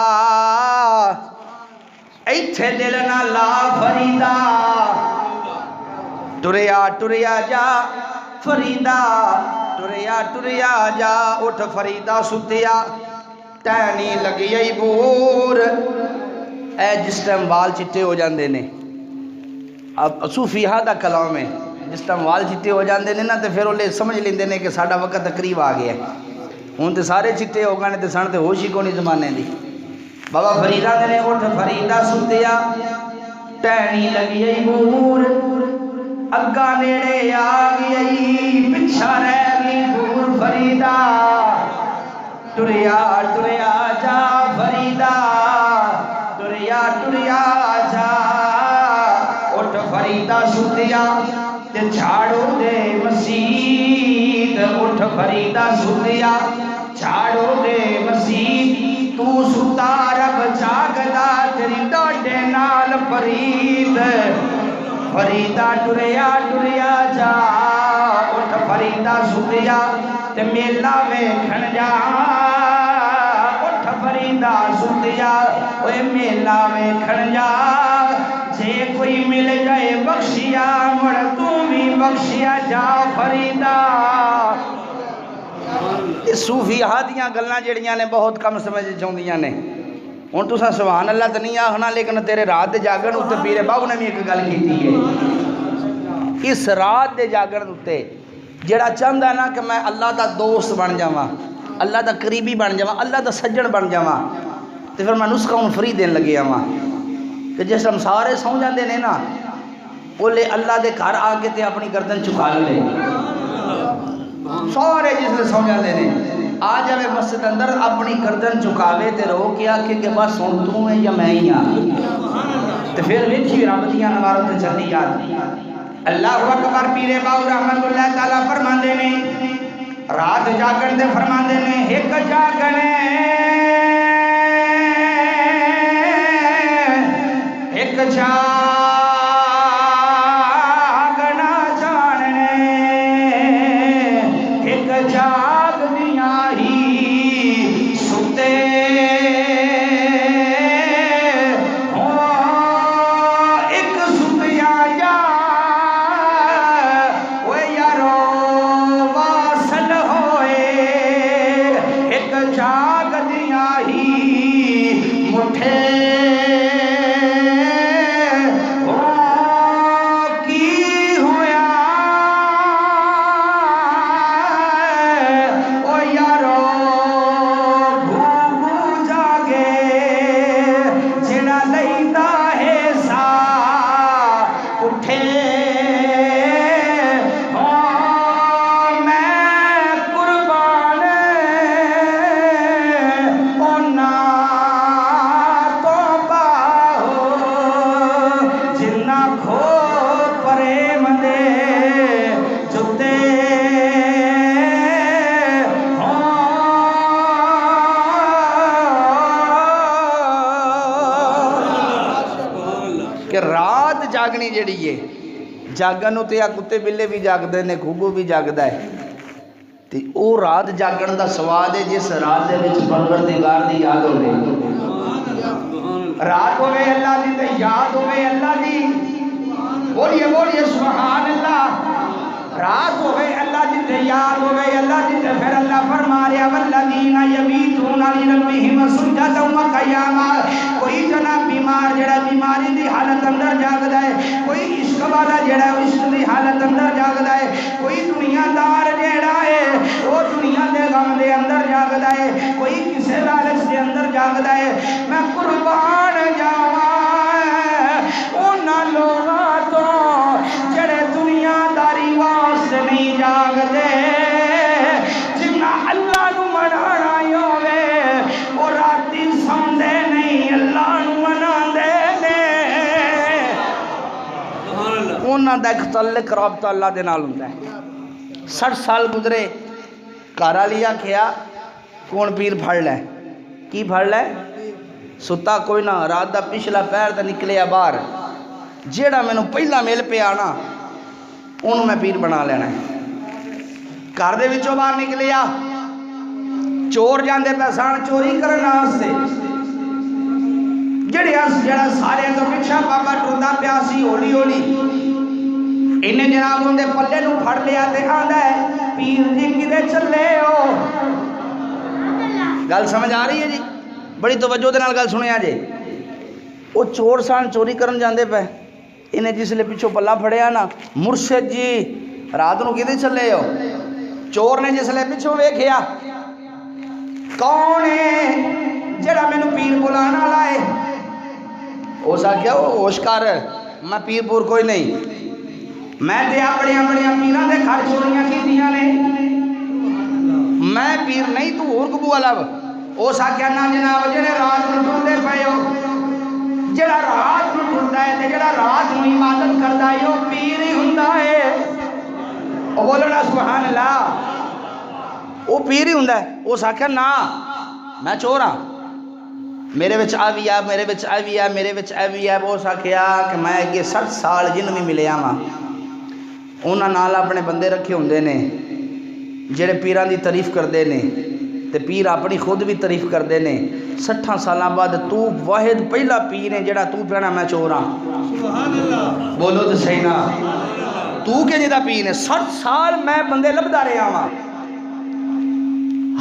ایتھے دل نہ لا فریدہ ٹریا ٹریا جا فریدہ ٹریا ٹریا جا اٹھ فریدہ ستیا تینی لگی ای بور اے جس ٹائم وال چٹے ہو جاندے نے اب صوفیہ دا کلام ہے جس ٹائم وال چٹے ہو جاندے نے نا تے پھر وہ سمجھ لیندے نے کہ ساڈا وقت قریب آ گیا ہے ہوں تے سارے چٹے ہو گئے تے سن تے ہوش ہی کونی زمانے دی بابا فریدہ دے نے اٹھ فریدہ ستیا ٹہنی لگی ای بور اگا نیڑے آ گئی پچھا رہ گئی دور فریدہ ٹریا ٹریا جا فریدہ ٹریا ٹریا جا اٹھ فریدہ ستیا تے جھاڑو دے مسیت اٹھ فریدہ ستیا جھاڑو دے مسیت تو ستا رب جاگدا تیری ڈاڈے نال فرید فریدہ ٹریا ٹریا جا اٹھ فریدہ ستیا تے میلہ ویکھن جا اٹھ فریدہ ستیا اوے میلہ ویکھن جا جے کوئی مل جائے بخشیا مڑ تو بھی بخشیا جا فریدہ یہ صوفی ہادیاں گلنا جڑیاں نے بہت کم سمجھ چاہندیاں نے ہوں تو سبحان اللہ تو نہیں آخنا، لیکن تیرے رات دے جاگن اتنے پیر باہو نے بھی ایک گل کی ہے، اس رات دے جاگن اتنے جڑا چاہتا ہے نا کہ میں اللہ دا دوست بن جاواں، اللہ دا قریبی بن جاواں، اللہ دا سجن بن جاواں، تو پھر میں نسخہ ہوں فری دین لگے آواں کہ جس ہم سارے سو جاندے نے نا بولے اللہ دے گھر آ کے تے اپنی گردن چکا لے، سارے جس لے سو جاندے نے آ جاوے مسجد اندر اپنی گردن چکاوے تے رو کے آکھے کہ بس ہن تو ہے یا میں ہی ہاں، تے پھر ویکھی رب دیاں نواروں تے چلی آتی۔ اللہ اکبر۔ پیر باو رحمت اللہ تعالیٰ فرماندے نے رات جاگن دے فرماندے نے ایک جاگنے ایک جاگنا جاننے ایک جاگ دیاں ہی ستے کہ رات جاگنی جڑی ہے جاگن تے کتے بلے بھی جاگدے نے گھوگو بھی جاگدا ہے تے او رات جاگن دا سواد ہے جس رات دے وچ پروردگار دی یاد ہوے، رات ہوے اللہ دی تے یاد ہوے اللہ دی، بولیے بولیے سبحان اللہ، رات ہوے اللہ دی تے یاد ہوے اللہ دی تے پھر اللہ فرما رہا والذین یبیتون لربہم سجدا وقیاما، کوئی جناب بیمار جڑا بیماری دی حالت اندر جاگدا ہے، کوئی عشق والا جڑا عشق دی حالت اندر جاگدا ہے، کوئی دنیا دار جڑا ہے وہ دنیا دے غم دے اندر جاگدا ہے، کوئی کسے لالچ دے اندر جاگدا ہے، میں قربان جاواں انہاں لوگاں تو جڑے دنیا داری واسطے نہیں جاگدے، جنہاں اللہ نو منانا ہوے وہ راتی سوندے نہیں اللہ نو مناندے نے، انہاں دا ایک تعلق رابطہ اللہ دے نال ہوندا ہے۔ 60 سال گزرے گھر والی آکھیا کون پیر پھڑ لے، کی پھڑ لے؟ ستا کوئی نہ، رات دا پچھلا پیر تے نکلیا باہر، جیڑا مینوں پہلا مل پیا نا انہوں میں پیر بنا لینا ہے۔ گھر دے وچوں باہر نکلیا، چور جاندے پے سن چوری کرن واسطے، جڑا سارے تو پچھا بابا ٹردا پیا سی ہولی ہولی انہیں جناب اندے پلے نو پھڑ لیا تے آندا ہے پیر جی کدے چلے ہو؟ گل سمجھ آ رہی ہے جی؟ بڑی توجہ دے نال گل سنیا جی۔ وہ چور سان چوری کرن جاندے پے، انہیں جس لے پیچھوں پلا پھڑیا نا مرشد جی رات نو کدے چلے ہو؟ چور نے جس لے پیچھوں ویکھیا کون ہے جڑا مینوں پیر بلانا لائے، اس آکھیا وہ ہوش کر میں پیر پور کوئی نہیں، میں تے اپنی پیراں دے گھر چوریاں کیتیاں نے، میں پیر نہیں تو ہور کبو والا۔ اس آکھیا نا جناب جڑے رات نو ٹردے پئے ہو، جڑا رات نو ٹردا ہے تے جڑا رات نو عبادت کردا ہے وہ پیر ہی ہوندا ہے، او بولنا سبحان اللہ، وہ پیر ہی ہوندا ہے۔ اس آکھیا نا میں چور ہاں، میرے وچ آ بھی ہے میرے وچ آ بھی ہے میرے وچ آ بھی ہے۔ اس آکھیا کہ میں اگے 60 سال جن بھی ملیا وا انہاں نال اپنے بندے رکھے ہوندے نے جڑے پیراں دی تعریف کردے نے تے پیر اپنی خود بھی تعریف کردے نے۔ 60 سالاں بعد تو واحد پہلا پیر ہے جڑا تو کہنا میں چور ہاں، سبحان اللہ، بولو تے صحیح نا، تو کہ جدا پیر ہے۔ 60 سال میں بندے لبدا رہا ہاں،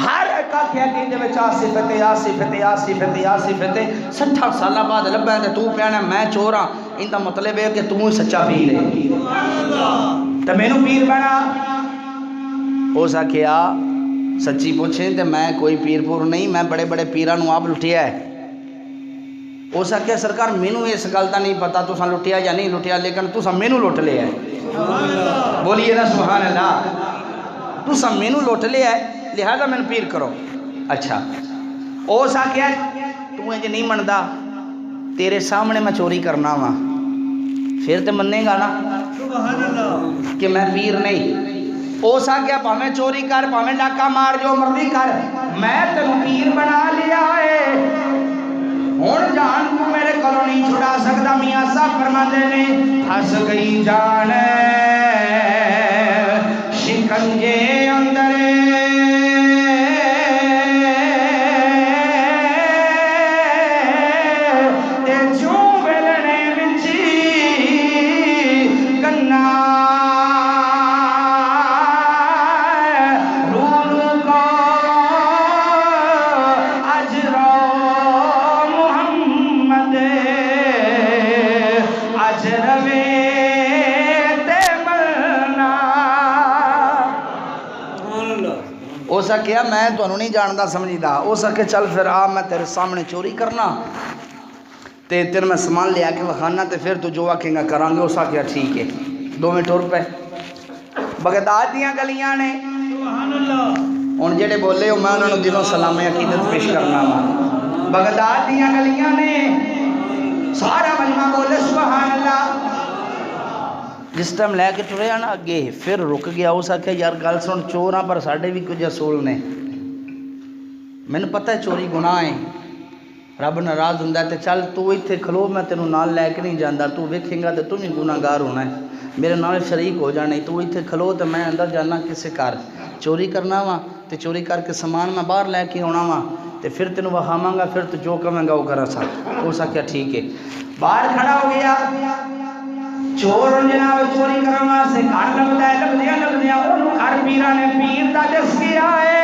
ہر کا کیا کہ دے وچ آصفت آصفت آصفت آصفت 60 سال بعد لبا تے تو پیانا میں چور ہاں ان دا مطلب ہے کہ تو ہی سچا پیر ہے سبحان اللہ تے مینوں پیر بنا ہو سکیا سچی پوچھیں تے میں کوئی پیر پور نہیں میں بڑے بڑے پیراں نوں آپ لٹیا ہے ہو سکے سرکار مینوں اس گل دا نہیں پتا تساں لٹیا یا نہیں لٹیا لیکن تساں مینوں لٹ لیا ہے سبحان اللہ بولیے نا سبحان اللہ تساں مینوں لٹ لیا ہے لہذا مینوں پیر کرو اچھا ہو سکے تو انج نہیں مندا تیرے سامنے میں چوری کرنا وا پھر تے مننے گا نا سبحان اللہ کہ میں پیر نہیں ہو سکے پاویں چوری کر پاویں ڈاکہ مار جو مرضی کر میں تینوں پیر بنا لیا ہے ہن جان کو میرے کولوں نہیں چھڑا سکدا میاں صاحب فرماندے نے پھس گئی جان شکنجے اندر تے جو ویلنے وچ گنا ہو سکیا میں تو نہیں جاندا سمجھدا ہو سکے چل پھر آ میں تیرے سامنے چوری کرنا تے تیرے میں سامان لے آ کے وکھانا تے پھر تو جو آکھیں گا کران گے ہو سکیا ٹھیک ہے دوویں ٹر پے بغداد دیاں گلیاں نے سبحان اللہ ہن جڑے بولے ہو میں انہاں نوں دلوں سلام عقیدت پیش کرنا وا بغداد دیاں گلیاں نے سارا مجمع بولے سبحان اللہ جس ٹائم لے کے ٹریا نا اگے پھر رک گیا ہو سکے یار گل سن چور ہاں پر ساڈے بھی کچھ اصول نے مینوں پتہ ہے چوری گناہ ہے رب ناراض ہوندا ہے تے چل تو ایتھے کھلو میں تینوں نال لے کے نہیں جاندا تو ویکھیں گا تے تو بھی گناہ گار ہونا ہے میرے نال شریک ہو جانا تو ایتھے کھلو تے میں اندر جانا کسے گھر چوری کرنا وا تے چوری کر کے سامان میں باہر لے کے آنا وا تے پھر تینوں وکھاواں گا پھر تو جو کہاں گا وہ کرا سا ہو سکیا ٹھیک ہے باہر کھڑا ہو گیا چور جناب چوری کرن واسطے گھر لبدیا اونوں گھر پیراں نے پیر دا دس گیا ہے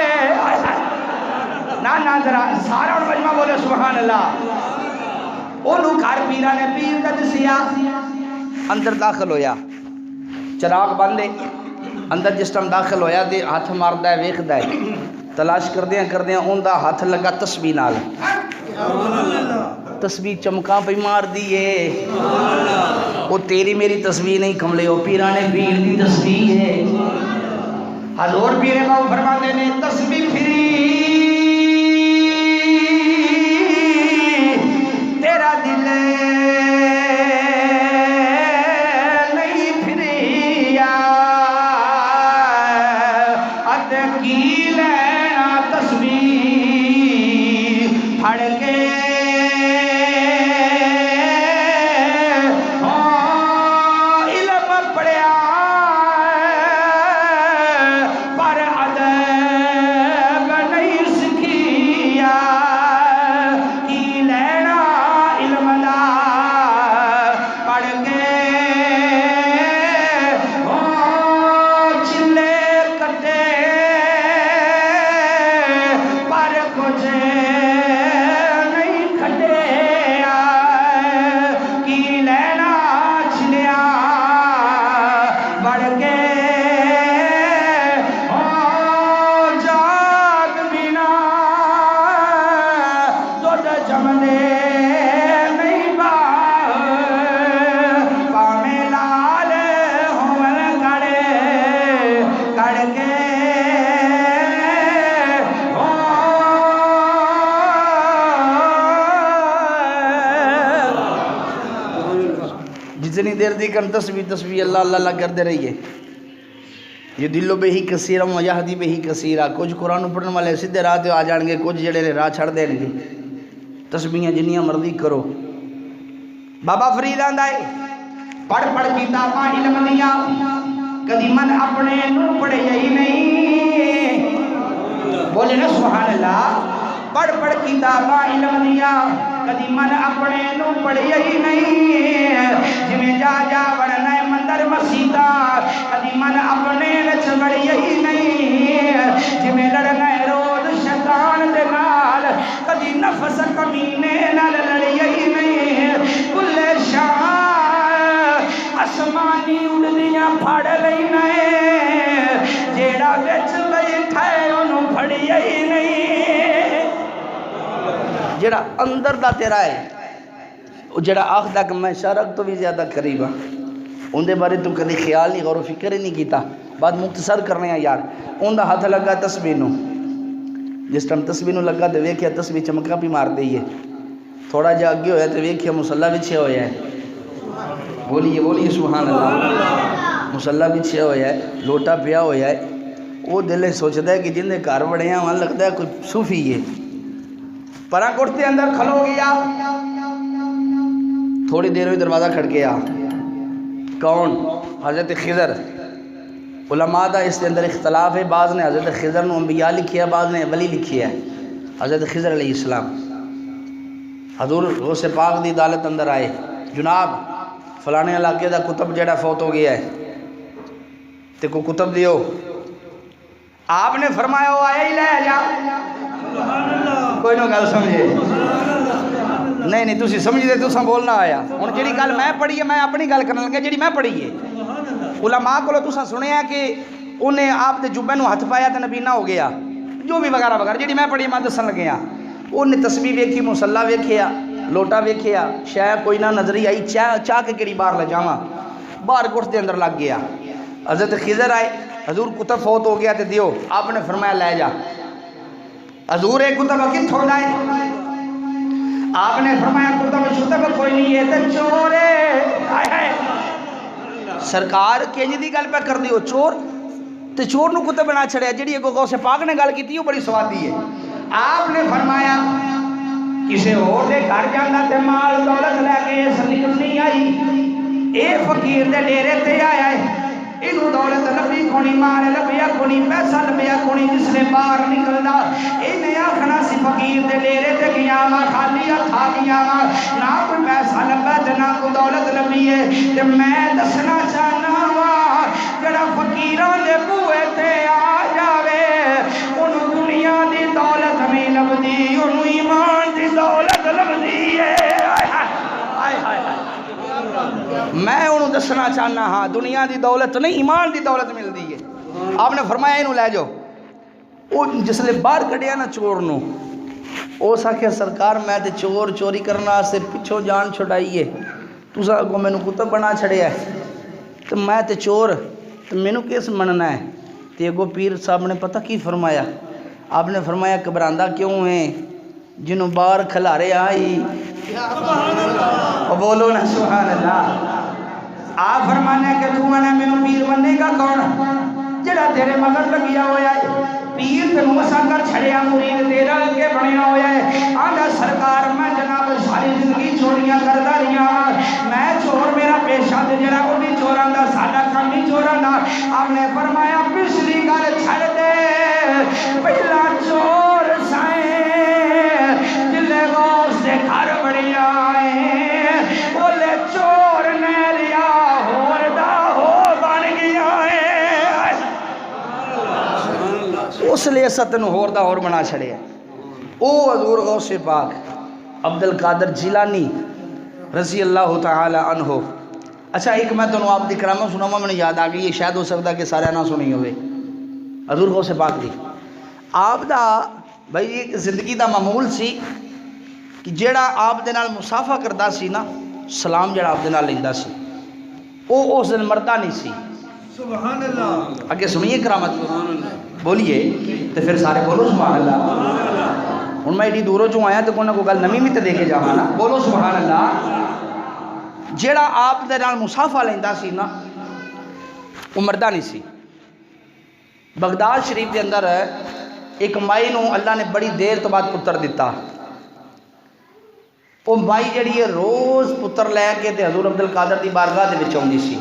نا ذرا سارا مجمع بولے سبحان اللہ اونوں گھر پیراں نے پیر دا دسیا اندر داخل ہویا چراغ بند ہے اندر جس ٹائم داخل ہویا تے ہاتھ ماردا ہے ویکھدا ہے تلاش کردیاں اوندا ہاتھ لگا تسبیح نال تسبیح چمکاں پہ مار دیے وہ تیری میری تسبیح نہیں کملے ہو پیرانے پیر دی تسبیح ہے حضور پیر باو فرماتے نے تسبیح پھری تیرا دل نہیں پھریا اد کی لینا تسبیح پھڑ کے جتنی دیر دی کر تسبیح اللہ اللہ اللہ کرتے رہیے یہ دلو بے ہی کثیرہ مجاہدی بے ہی کثیرہ کچھ قرآن پڑھنے والے سیدھے راہ تے آ جان گے کچھ جڑے راہ چھڑ دیں گے تسبیحاں جنیاں مرضی کرو بابا فرید آندا ہے پڑھ پڑھ کتاباں علم دیاں کدی من اپنے نو پڑھے ہی نہیں بولے نا سبحان اللہ پڑھ پڑھ کتاباں علم دیاں کدی من اپنے نو پڑھے ہی نہیں جویں جا جا وڑنا مندر مسیدہ کدی من اپنے وچ وڑے ہی نہیں جویں لڑنا روز شیطان زمینے نال لڑیئی نہیں بلے شاہ آسمانی اڑدیاں پھڑ لئی نہیں جیڑا وچ بیٹھا ہے انہوں پھڑیئی نہیں جیڑا اندر دا تیرا ہے جیڑا آخدہ کہ میں شرک تو بھی زیادہ قریب ہاں ان دے بارے تو کدی خیال نہیں غور و فکر ہی نہیں کیتا بات مختصر کرنے ہیں یار ان دا ہاتھ لگا تسبیح نو جس ٹائم تسبیح نو لگا تو ویکھیا تسبیح چمکا بھی مار دئی ہے تھوڑا جا اگے ہویا تو ویکھیا مصلی بچھیا ہویا ہے بولیے سبحان اللہ مصلی بچھیا ہویا ہے لوٹا پیا ہویا ہے وہ دل سوچتا ہے کہ جن دے گھر بڑے ہیں وہاں لگتا ہے کوئی صوفی ہے پراں کٹتے اندر کھلو گیا تھوڑی دیر ہوئی دروازہ کھڑکیا کون حضرت خضر علماء دا اس کے اندر اختلاف ہے بعض نے حضرت خضر نو انبیاء لکھی ہے بعض نے ولی لکھی ہے حضرت خضر علیہ السلام حضور غوث پاک دی عدالت اندر آئے جناب فلانے علاقے دا کتب جڑا فوت ہو گیا ہے تے کو کتب دیو آپ نے فرمایا وہ آیا ہی لے جا کوئی نو گل سمجھے نہیں تسی سمجھ دے تساں بولنا آیا ہن جڑی گل میں پڑھی ہے میں اپنی گل کرن لگا جڑی میں پڑھی ہے علماء کو تساں سنیا کہ انہیں آپ دے جبے نو ہاتھ پایا تے نبی نہ ہو گیا جو بھی وغیرہ وغیرہ جڑی میں پڑھی میں دسن لگیا انہیں تسبیح ویکھی مصلی ویکھیا لوٹا ویکھیا شاید کوئی نہ نظری آئی چاہ کے کیڑی باہر لے جاواں باہر گھٹ دے اندر لگ گیا حضرت خضر آئے حضور کتب فوت ہو گیا تے دیو آپ نے فرمایا لے جا حضور ایک کتب کتھوں لائے آپ نے فرمایا کتب شتب کوئی نہیں ہے تے چور ہے سرکار کینج دی گل پہ کر دیو چور تے چور نو کتب بنا چھڑیا جڑی اگوں غوث پاک نے گل کیتی وہ بڑی سوادی ہے آپ نے فرمایا کسے اور دے گھر جانا تے مال دولت لے کے اس نکلنی آئی اے فقیر دے ڈیرے تے آیا ہے انہوں دولت لبی کونی مال لبیا کونی پیسہ لبیا کونی جس نے باہر نکلنا انہیں آخنا سی فقیر دے ڈیرے تے گیا ماں خالی ہتھا گیا ماں نہ کوئی پیسہ لبا تے نہ کوئی دولت لبی ہے تے میں دسنا چاہنا وا جڑا فقیراں دے بوئے تے آ جاوے انہوں دنیا دی دولت نہیں لبدی انہوں ایمان دی دولت لبدی ہے میں انہوں دسنا چاہنا ہاں دنیا دی دولت نہیں ایمان دی دولت مل دی ہے آپ نے فرمایا انہوں لے جاؤ وہ جس لئے باہر کڑیا نا چور نو او ساکھے سرکار میں تے چور چوری کرنا سے پچھو جان چھڑائیے تو سا کو میں نو کتب بنا چھڑیا ہے تو میں تے چور تو میں نو کیس مننا ہے تے گو پیر صاحب نے پتہ کی فرمایا آپ نے فرمایا گھبراندہ کیوں ہیں جنہوں باہر کھلارے آئی بولو نا سبحان اللہ آپ فرمانے کہ تو میں نے پیر بننے کا کون جڑا تیرے مگر لگیا ہویا ہے پیر تے موسیٰ کر چھڑیا مرید تیرا کے بنیا ہویا ہے آدھا سرکار میں جناب ساری زندگی چوریاں کردہ رہیا میں چور میرا پیشہ تے جڑا کو بھی چوران دا سادہ کم نہیں چوران دا آپ نے فرمایا پچھلی گل چھڑ دے پہلا چور سائیں جلے غوث سے گھر بڑی آئے بولے چور نے لیا ہور دا ہو بن گیا ہے اس لیے ستن ہور دا ہور بنا چھڑے ہیں او حضور غوث پاک عبدالقادر جیلانی رضی اللہ تعالی عنہ اچھا ایک میں تو آپ دی کرامہ سناما میں نے یاد آگئی یہ شاید ہو سکتا کہ سارے نہ سنی ہوئے حضور غوث پاک دی آپ دا بھائی ایک زندگی دا معمول سی کہ جیڑا آپ دے نال مسافہ کردا سی نا سلام جیڑا آپ دے نال لیندہ سی او اس دن مردہ نہیں سی سبحان اللہ آگے سنیے کرامت بولیے تو پھر سارے بولو سبحان اللہ ان میں ایڈی دوروں چوں آیا تو کوئی نہ کوئی گل نمی بھی تے دیکھے جاواں نا بولو سبحان اللہ جیڑا آپ دے نال مسافہ لیندہ سی نا وہ مردہ نہیں سی بغداد شریف کے اندر ایک مائی نو اللہ نے بڑی دیر تو بعد پتر دیتا وہ مائی جڑی ہے روز پتر لے کے تے حضور عبدالقادر دی بارگاہ دے وچ آوندی سی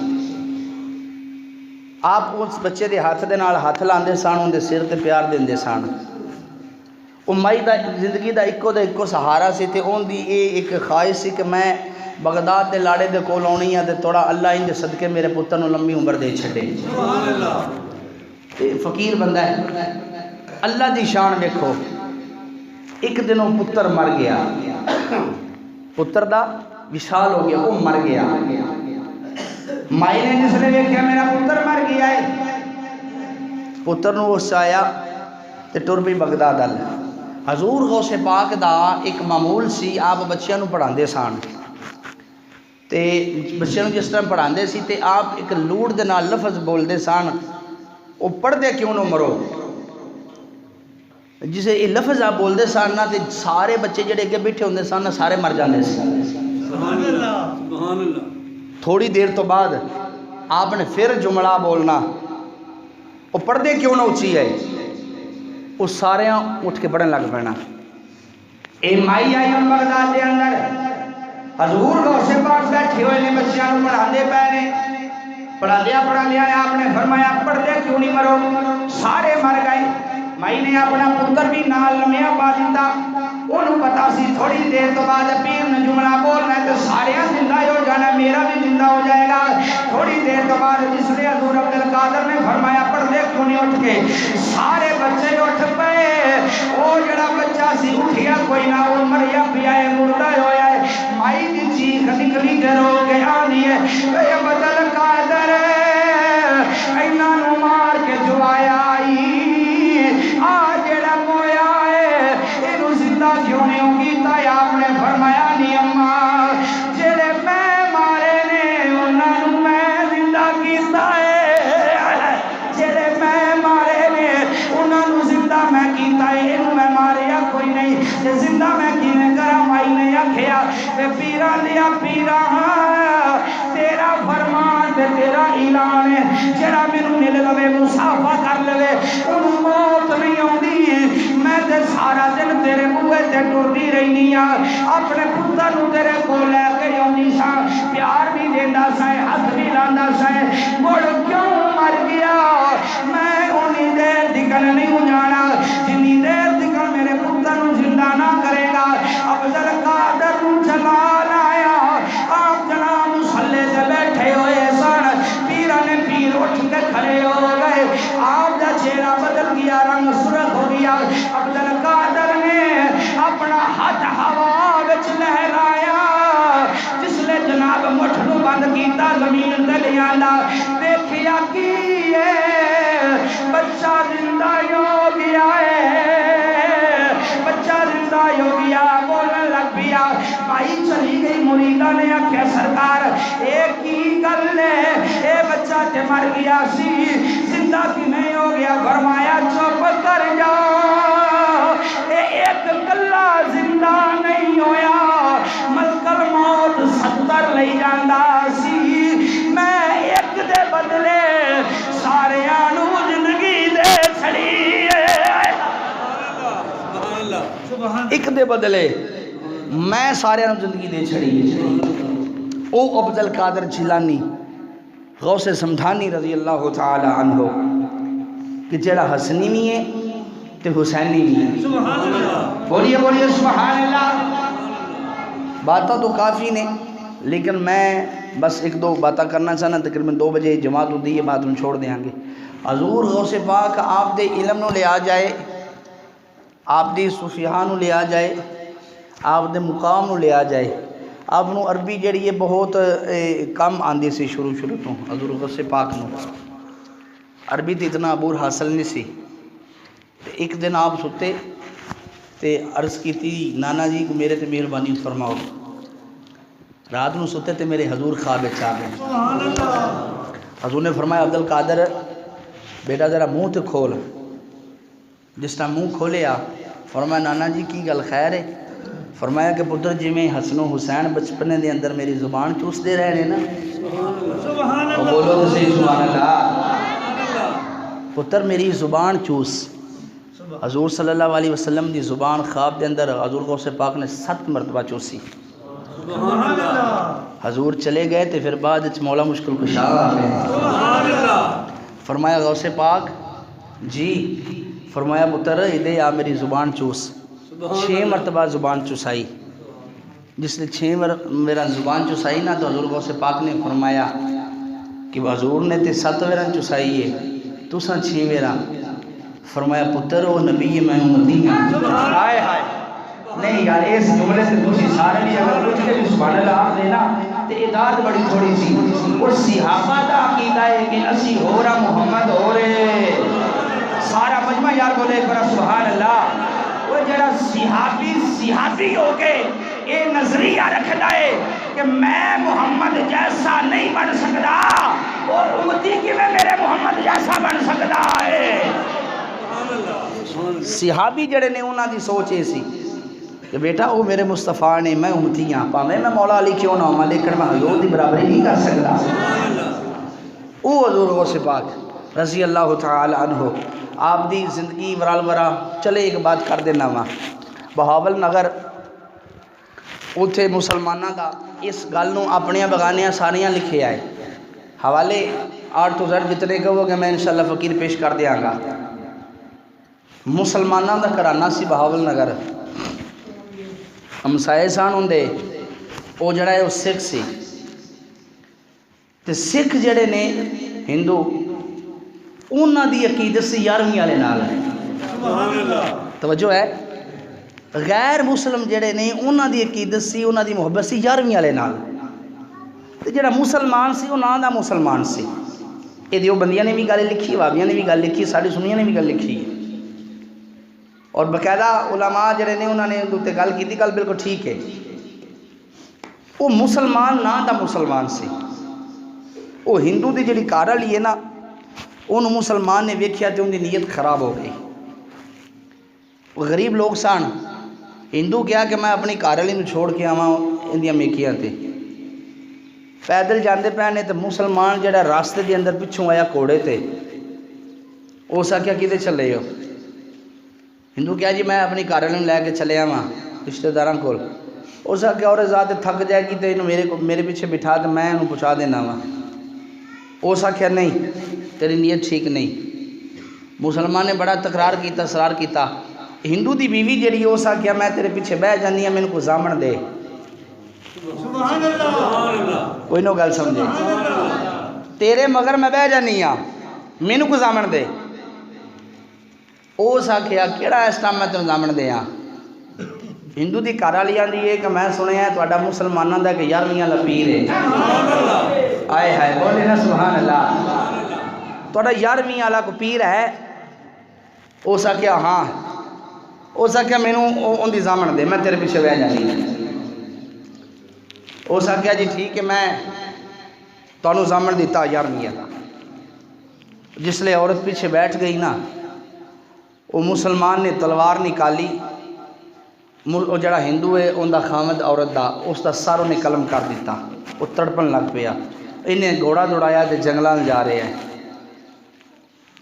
آپ اس بچے دے ہاتھ دے نال ہاتھ لاندے سان اون دے سر تے پیار دیندے سان وہ مائی دا زندگی دا ایکو سہارا سی تے اون دی ایک خواہش سی کہ میں بغداد دے لاڑے دے کول آنی ہے تے تھوڑا اللہ ان دے صدقے میرے پتر نو لمبی عمر دے چھڈے سبحان اللہ تے فقیر بندہ ہے اللہ دی شان دیکھو ایک دن وہ پتر مر گیا پتر دا وصال ہو گیا، وہ مر گیا. مائی نے جس نے دیکھا میرا پتر مر گیا ہے، پتر نو اس آیا تے ٹر پئی بغداد ال. حضور غوث پاک دا ایک معمول سی، آپ بچیاں نو پڑھاندے سن تے بچیاں نو جس طرح پڑھاندے سی تے آپ ایک لوڑ دے نال لفظ بولدے سن، او پڑھدے کیوں نہ مرو. جسے یہ لفظ آپ بولدے سن نا تے سارے بچے جڑے اگے بیٹھے ہوندے سن سارے مر جاندے سی. سبحان اللہ سبحان اللہ. تھوڑی دیر تو بعد آپ نے پھر جملہ بولنا، وہ پڑھدے کیوں نہ اچھی ہے، وہ سارے اٹھ کے پڑھن لگ پینا. اے مائی آئی بغداد دے اندر حضور غوث پاک بیٹھے ہوئے نے، بچیاں نو پڑھاندے پے نے. پڑھا لیا آپ نے فرمایا پڑھدے کیوں نہیں مرو، سارے مر گئے. مائی نے اپنا پتر بھی نال لمیا پا دیتا، انہوں پتا سی تھوڑی دیر تو بعد پیر نے جملہ بولنا ہے تو سارے زندہ ہو جانا، میرا بھی زندہ ہو جائے گا. تھوڑی دیر تو بعد جس نے حضور عبد القادر نے فرمایا پڑھدے کیوں نہیں اٹھ کے، سارے بچے اٹھ پے. وہ جڑا بچہ سی اٹھیا کوئی نہ، وہ مریا پیا ہے، مردہ ہویا ہے. مائی دی چیخ نکلی تے رو کے آنی ہے اے عبد القادر اینا نو مار کے جو آیا جڑا مویا ہے اینو زندہ کیوں نہیں کیتا ہے. آپ نے فرمایا نہیں اماں، جڑے میں مارے نے انہاں نو میں زندہ کیتا ہے، جڑے میں مارے نے انہاں نو زندہ میں کیتا ہے، اینو میں ماریا کوئی نہیں تے زندہ میں کیویں کراں. مائی نے آکھیا تے پیراں دیا پیراں تیرا فرمان تے تیرا اعلان ہے، جڑا مینوں مل لوے مصافحہ کر لوے اونوں موت نہیں آندی. میں تے سارا دن تیرے بوئے تے ٹردی رہنی آ، اپنے پتر نو تیرے کول لے کے آندی ساں، پیار بھی دیندا ساں، ہاتھ بھی لاندا ساں. مڑ کیوں مر گیا؟ میں اونی دیر تکن نہیں جانا جنی دیر تکن میرے پتر نو زندہ نہ کرے گا. عبد القادر نو جلال آیا، آپ جناب مصلے تے بیٹھے ہوئے سن. پیرا نے پیر اٹھ کے کھڑے ہو گئے، آپ دا چہرہ بدل گیا، رنگ سرخ ہو گیا. عبد القادر نے اپنا ہاتھ ہوا وچ لہرایا، جس لے جناب مٹھ نو بند کیتا زمین تے لے آندا، دیکھیا کی ہے بچہ زندہ ہو گیا ہے، بچہ زندہ ہو گیا، بولنے لگ پیا. بھائی چلی گئی، مریدہ نے آکھیا سرکار ایک کی گل ہے، اے بچہ تے مر گیا سی زندہ کی نہیں ہو گیا. فرمایا چپ کر جا، اے ایک کلا زندہ نہیں ہویا، ملک الموت 70 لئی جاندا سی. میں ایک دے بدلے سارے آنو زندگی دے چھڑی، ایک دے بدلے میں سارے آنو زندگی دے چھڑی. او عبد القادر جیلانی غوث سمدھانی رضی اللہ تعالی عنہ کہ جڑا حسنی بھی ہے تے حسینی بھی ہے. سبحان اللہ. بولیے بولیے سبحان اللہ. باتاں تو کافی نے لیکن میں بس ایک دو باتاں کرنا چاہنا. تقریباً 2 بجے جماعت ہوتی ہے، بات ہم چھوڑ دیں گے. حضور غوث پاک آپ دے علم نو لے آ جائے، آپ دی صوفیاں نو لے آ جائے، آپ دے مقام نو لے آ جائے. آپ نو عربی جڑی ہے بہت کم آندی سی شروع تو. حضور غوث پاک نو عربی تے اتنا عبور حاصل نہیں سی. ایک دن آپ ستے تے عرض کی تھی نانا جی کو میرے تے مہربانی فرماؤ. رات نو ستے تے میرے حضور خواب چاہ گئے. سبحان اللہ. حضور نے فرمایا عبد القادر بیٹا ذرا منہ تے کھول. جس طرح منہ کھولیا فرمایا نانا جی کی گل خیر ہے؟ فرمایا کہ پتر جی میں حسن و حسین بچپنے دے اندر میری زبان چوس دے رہے ہیں نا. سبحان اللہ. بولو تو صحیح سبحان اللہ. پتر میری زبان چوس. حضور صلی اللہ علیہ وسلم دی زبان خواب دے اندر حضور غوث پاک نے 7 مرتبہ چوسی. سبحان اللہ. حضور چلے گئے تے پھر بعد مولا مشکل کشا آ گئے. سبحان اللہ. فرمایا غوث پاک جی، فرمایا پتر ادھے آ میری زبان چوس. 6 مرتبہ زبان چوسائی. جس نے 6 میرا زبان چوسائی نا تو حضور غوث پاک نے فرمایا کہ حضور نے تے 7 میرا چوسائی ہے، تو سا 6 میرا. فرمایا پتر وہ نبی میں امتی ہوں. ہائے ہائے. نہیں یار اس جملے سے تسی سارے بھی اگر کچھ کے بھی سبحان اللہ آپ دینا تے اعداد بڑی تھوڑی سی اور صحابہ دا عقیدہ ہے کہ اسی ہو رہا محمد ہو رہے سارا مجمع یار بولے ایک بار سبحان اللہ وہ جڑا صحابی ہو کے یہ نظریہ رکھتا ہے کہ میں محمد جیسا نہیں بن سکتا اور امتی کی میں میرے محمد جیسا بن سکتا ہے صحابی جڑے نے انہاں دی سوچ یہ سی کہ بیٹا وہ میرے مصطفیٰ نے میں امتی ہاں پاویں میں مولا علی کیوں نہ ہوں لیکن میں حضور دی برابری نہیں کر سکتا او حضور غوث پاک رضی اللہ تعالی عنہ آپ دی زندگی ورال ورا چلے ایک بات کر دینا وا بہاول نگر اتھے مسلمانہ دا اس گل نو اپنیاں بغانیاں ساریاں لکھے آئے حوالے آٹھ تو زر جتنے کہو گے میں انشاءاللہ فقیر پیش کر دیاں گا مسلمانہ دا کرانہ سی بہاول نگر ہمسائے سان ہوندے او جڑا ہے وہ سکھ سی تے سکھ جڑے نے ہندو انہاں دی عقیدت سی 11ویں والے نال سبحان اللہ توجہ ہے غیر مسلم جڑے نے انہاں دی عقیدت سی انہاں دی محبت سی 11ویں والے نال تے جڑا مسلمان سی وہ نام دا مسلمان سی یہ دیو بندیاں نے بھی گل لکھی وابیاں نے بھی گل لکھی ساڑی سنیاں نے بھی گل لکھی اور باقاعدہ علماء جڑے نے انہوں نے تے گل کی گل بالکل ٹھیک ہے وہ مسلمان نہ دا مسلمان سی وہ ہندو دی جڑی کار والی ہے نا انہوں مسلمان نے ویکھیا تے ان دی نیت خراب ہو گئی وہ غریب لوگ سان ہندو کیا کہ میں اپنی کار والی نوں چھوڑ کے آواں اندیاں میکیاں تے پیدل جاندے پے تے مسلمان جڑا راستے دے اندر پچھوں آیا کوڑے تے اس آکھیا کدے چلے ہو ہندو کیا جی میں اپنی کار والی لے کے چلے آواں رشتہ داراں کول اس آکھیا اور ذات تھک جائے گی تے انہوں میرے پیچھے بٹھا تے میں انہوں پہنچا دینا وا اس آکھیا نہیں تیری نیت ٹھیک نہیں مسلمان نے بڑا تکرار کیتا اصرار کیتا ہندو دی بیوی جڑی اس آکھیا میں تیرے پیچھے بہ جانی ہاں مینوں کو زامن دے سبحان اللہ کوئی نو گل سمجھے تیرے مگر میں بہ جانی ہاں مینوں کو زامن دے اس آکھیا کیڑا اس ٹائم میں تینوں زامن دے ہاں ہندو دی کار والی آندی ہے کہ میں سنیا تہاڈا مسلماناں دا کہ 11ویں والا پیر ہے آئے ہائے بولے نا سبحان اللہ تہاڈا 11ویں والا کو پیر ہے اس آکھیا ہاں اس آکھیا مینوں ان دی زامن دے میں تیرے پیچھے بہ جانی ہاں اس آکھیا جی ٹھیک ہے میں تانوں زامن دیتا 11ویں والا جس لئے عورت پیچھے بیٹھ گئی نا وہ مسلمان نے تلوار نکالی وہ جڑا ہندو ہے ان دا خامد عورت دا اس دا سر انہیں قلم کر دیتا وہ تڑپن لگ پیا انہیں گھوڑا دوڑایا تے جنگلان جا رہے ہیں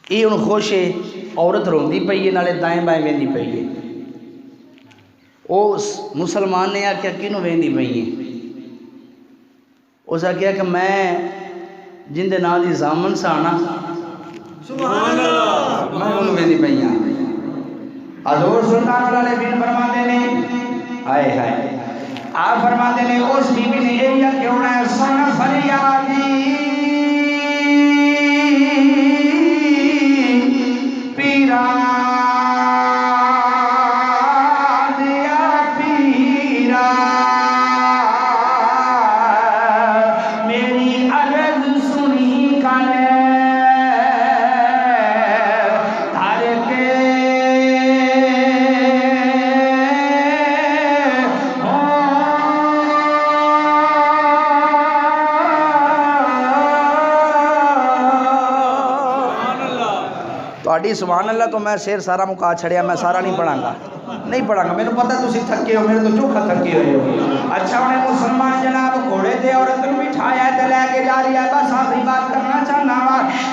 یہ ان خوش ہے عورت روندی پئی ہے نالے دائیں بائیں ویندی پئی ہے اس مسلمان نے آکھیا کینوں ویندی پئی ہے اس آکھیا کہ میں جن دے نال دی زامن سا نا سبحان اللہ میں انہوں ویندی پئی ہاں حضور سلطان اللہ نے بین فرماتے نے آئے ہائے آپ فرماتے نے اس بی بی نے یہ کیوں نہ سن فریادی پیرا دیا پیرا میری عرض سنی کنے سبحان اللہ تو میں شیر سارا مکا چھڑیا میں سارا نہیں پڑھاں گا نہیں پڑھاں گا میرے پتہ تسی تھکے ہو میرے تو چوکھا تھکے ہوئے ہو اچھا انہیں مسلمان جناب گھوڑے دے عورت نے بٹھایا تے لے کے جا رہی ہے بس آخری بات کرنا چاہنا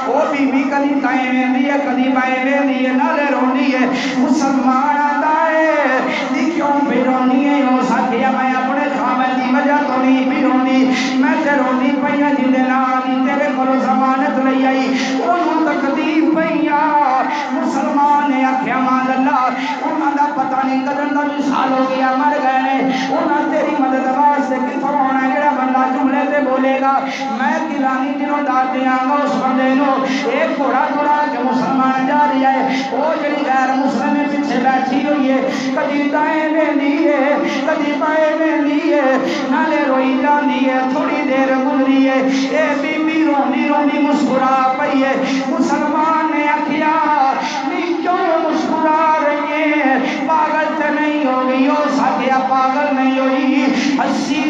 وہ بی کدی تائیں ویندی ہے کدی بائیں ویندی ہے نالے رونی ہے مسلمان آتا ہے دی کیوں بھی رونی ہے ہو سکے میں اپنے خامد دی وجہ تو نہیں بھی رونی میں تے رونی پہیا جن دے نال تیرے کو ضمانت لئی آئی انہوں تقدیر پہیا مسلمان نے آکھیا مان اللہ انہاں دا پتہ نہیں کدن دا وصال ہو گیا مر گئے انہاں تیری مدد واسطے کتھوں ہونا جڑا بندہ جملے تے سے بولے گا میں گیلانی دنوں دار دیاں گا اس بندے نو ایک گھوڑا دوڑا کے مسلمان جا رہا ہے وہ جڑی غیر مسلم پیچھے بیٹھی ہوئی ہے کدی دائیں ویندی ہے کدی بائیں ویندی ہے نالے روئی جاندی ہے تھوڑی دیر گزری ہے اے بی بی رونی رونی مسکرا پئی ہے مسلمان نے آکھیا نہیں کیوں مسکرا رہی ہے پاگل تے نہیں ہوگی ہو سکیا پاگل نہیں ہوئی ہسی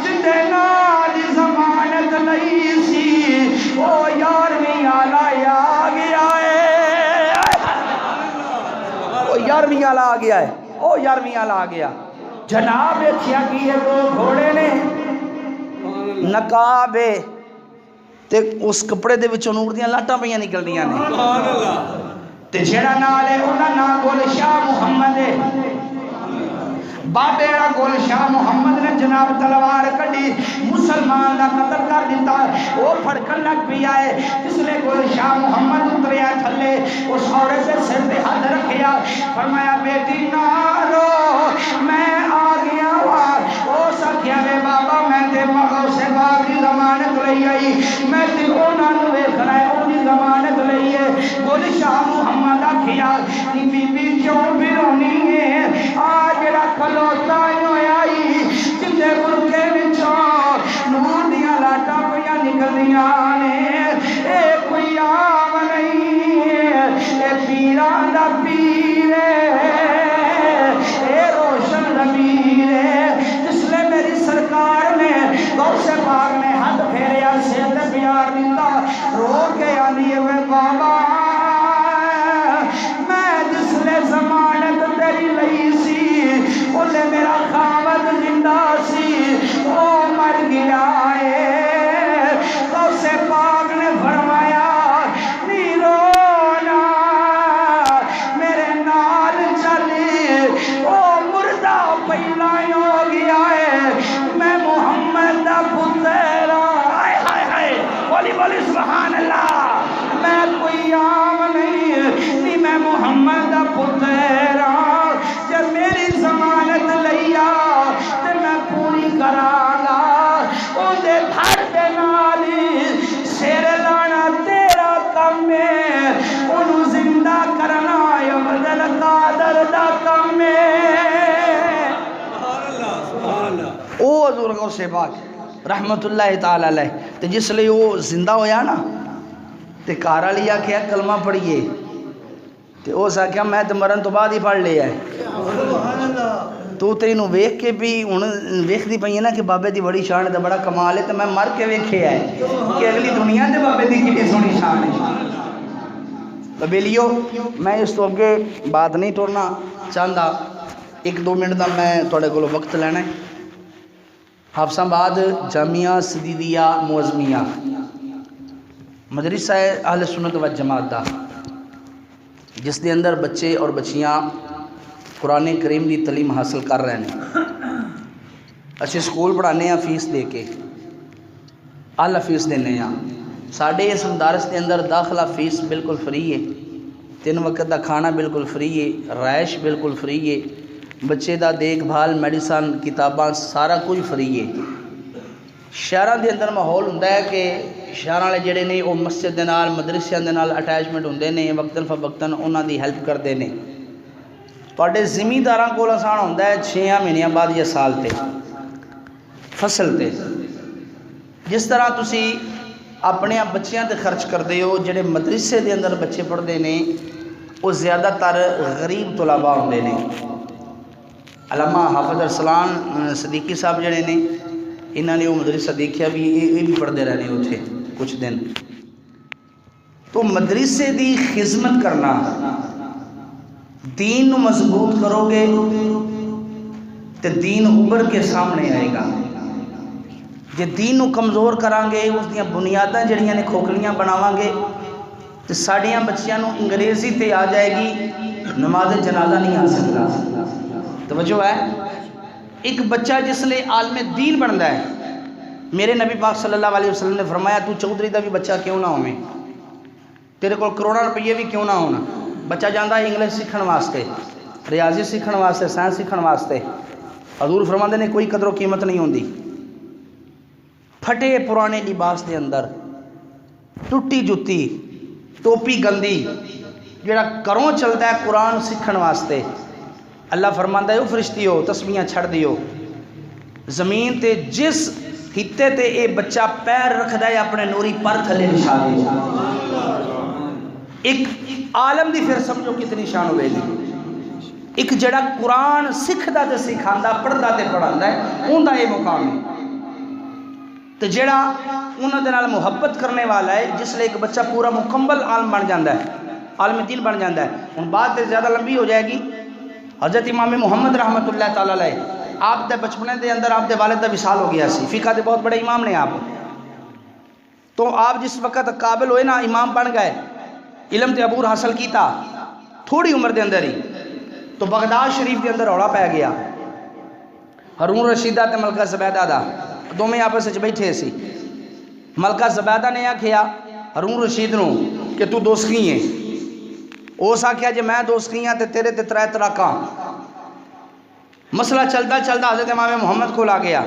جندے نال ضمانت لئی سی او 11ویں والا آ گیا ہے او 11ویں والا آ گیا ہے او 11ویں والا آ گیا جناب دیکھیا کہ یہ دو گھوڑے نے نقاب ہے تے اس کپڑے دے وچوں نور دیاں لاٹاں پیاں نکلدیاں نے سبحان اللہ تے جڑا نال ہے انہاں نام گل شاہ محمد ہے بابے والا گل شاہ محمد نے جناب تلوار کڈی مسلمان دا قتل کر دیتا وہ پھڑکن لگ پیا ہے جس نے گل شاہ محمد اتریا تھلے اس عورت سے سر پہ ہاتھ رکھیا فرمایا بیٹی نہ رو میں آ گیا او سکھیا وے بابا میں تے مغو سے باغ دی ضمانت لئی آئی میں تے انہاں نوں ویکھنا ہے اونی ضمانت لئی ہے گل شاہ محمد آکھیا بی بی کیوں بھی رونی ہے آج رکھ لوتا آئی جندے برکے وچوں نور دیاں لاٹاں پیاں نکلدیاں نے اے کوئی عام نہیں اے پیراں دا پیر اے روشن ضمیر جس لے میری سرکار نے غوث پاک نے ہاتھ پھیریا سر تے پیار دیتا رو کے آندی وے بابا میں جس لے ضمانت تیری لئی سی بولے میرا خامد زندہ سی او مر گیا ہے غوث پاک نے فرمایا نہیں رونا میرے نال چلی او مردہ پہلا ہو گیا ہے میں محمد دا پتر ہائے ہائے ہائے بولی بولی سبحان اللہ میں کوئی عام نہیں میں محمد دا پتر جب میری ضمانت لیا تے میں پوری کراں او دے دھڑ دے نالی سیر لانا تیرا کم ہے اونوں زندہ کرنا عبد القادر دا کم ہے سبحان اللہ او حضور غوث پاک رحمت اللہ تعالی علیہ تے جس لئے وہ زندہ ہویا نا تے کار والی آکھیا کلمہ پڑھیے تے او آکھیا میں تے مرن تو بعد ہی پڑھ لیا ہے سبحان اللہ تو تینوں ویکھ کے بھی ہن ویکھدی پئی ہے نا کہ بابے دی بڑی شان تے بڑا کمال ہے تے میں مر کے ویکھیا ہے کہ اگلی دنیا تے بابے دی کتنی سونی شان ہے تو بیلیو میں اس تو اگے بات نہیں ٹورنا چاہتا 1-2 منٹ دا میں تھوڑے کولوں وقت لینا ہے حافظ آباد جامعہ سدیدیہ معظمیہ مدرسہ اہل سنت و جماعت دا جس دے اندر بچے اور بچیاں قرآن کریم دی تعلیم حاصل کر رہے ہیں اچھے سکول پڑھانے ہیں فیس دے کے اعلیٰ فیس دینے ہیں ساڑھے اس مدارس دے اندر داخلہ فیس بالکل فری ہے 3 وقت دا کھانا بالکل فری ہے رہائش بالکل فری ہے بچے دا دیکھ بھال میڈیسن کتاباں سارا کچھ فری ہے شہراں دے اندر ماحول ہوندا ہے کہ شہراں والے جڑے نے وہ مسجد دے نال مدرسیاں دے نال اٹیچمنٹ ہوندے نے وقتاً فوقتاً انہاں دی ہیلپ کردے نے تواڈے زمینداراں کول آسان ہوندا ہے 6 مہینیاں بعد یا سال تے فصل تے جس طرح تسی اپنے بچیاں تے خرچ کردے ہو جڑے مدرسے دے اندر بچے پڑھدے نے وہ زیادہ تر غریب طلباء ہوندے نے علامہ حافظ ارسلان صدیقی صاحب جڑے نے انہاں نے وہ مدرسہ دیکھیا بھی یہ بھی پڑھتے رہنے اتنے کچھ دن تو مدرسے دی خدمت کرنا دین نو مضبوط کرو گے تو دین ابھر کے سامنے آئے گا جے دین نو کمزور کران گے اس دیاں بنیاداں جڑیاں نے کھوکھلیاں بناواں گے تو ساڑیاں بچیاں نو انگریزی تے آ جائے گی نماز جنازہ نہیں آ سکتا توجہ ہے ایک بچہ جس لئے عالم دین بنتا ہے میرے نبی پاک صلی اللہ علیہ وسلم نے فرمایا تو چودھری دا بھی بچہ کیوں نہ ہوئے تیرے کو کروڑا روپیے بھی کیوں نہ ہونا بچہ جاندہ ہے انگلش سیکھن واسطے ریاضی سیکھن واسطے سائنس سیکھن واسطے حضور فرماندے نے کوئی قدر و قیمت نہیں ہوندی پھٹے پرانے لباس دے اندر ٹوٹی جتی ٹوپی گندی جڑا کروں چلتا ہے قرآن سیکھن واسطے، اللہ فرماندا ہے او فرشتیو تسبیحاں چھڑ دیو، زمین تے جس ہتے تے اے بچہ پیر رکھدا ہے اپنے نوری پر تھلے بچھا دیو۔ ایک عالم دی پھر سمجھو کتنی شان ہوئے گی، ایک جڑا قرآن سکھدا تے سکھاندا پڑھدا تے پڑھاندا ہے اوندا اے مقام ہے، تے جڑا انہاں دے نال محبت کرنے والا ہے، جس لئے ایک بچہ پورا مکمل عالم بن جاندا ہے، عالم دین بن جاندا ہے۔ ہن بات تے زیادہ لمبی ہو جائے گی۔ حضرت امام محمد رحمۃ اللہ تعالیٰ علیہ آپ دے بچپنے دے اندر آپ دے والد دا وصال ہو گیا سی، فقہ دے بہت بڑے امام نے آپ، تو آپ جس وقت قابل ہوئے نا امام بن گئے، علم تے عبور حاصل کیتا تھوڑی عمر دے اندر ہی، تو بغداد شریف دے اندر روڑا پہ گیا، ہارون رشیدہ تے ملکہ زبیدہ دا دوویں آپس وچ بیٹھے سی، ملکہ زبیدہ نے آکھیا ہارون رشید نو کہ تو دوستی ہے، اس آکھیا جے میں دوستی ہاں تے تیرے تے ترے تراکاں۔ مسئلہ چلتا چلتا حضرت امام محمد کو لا گیا،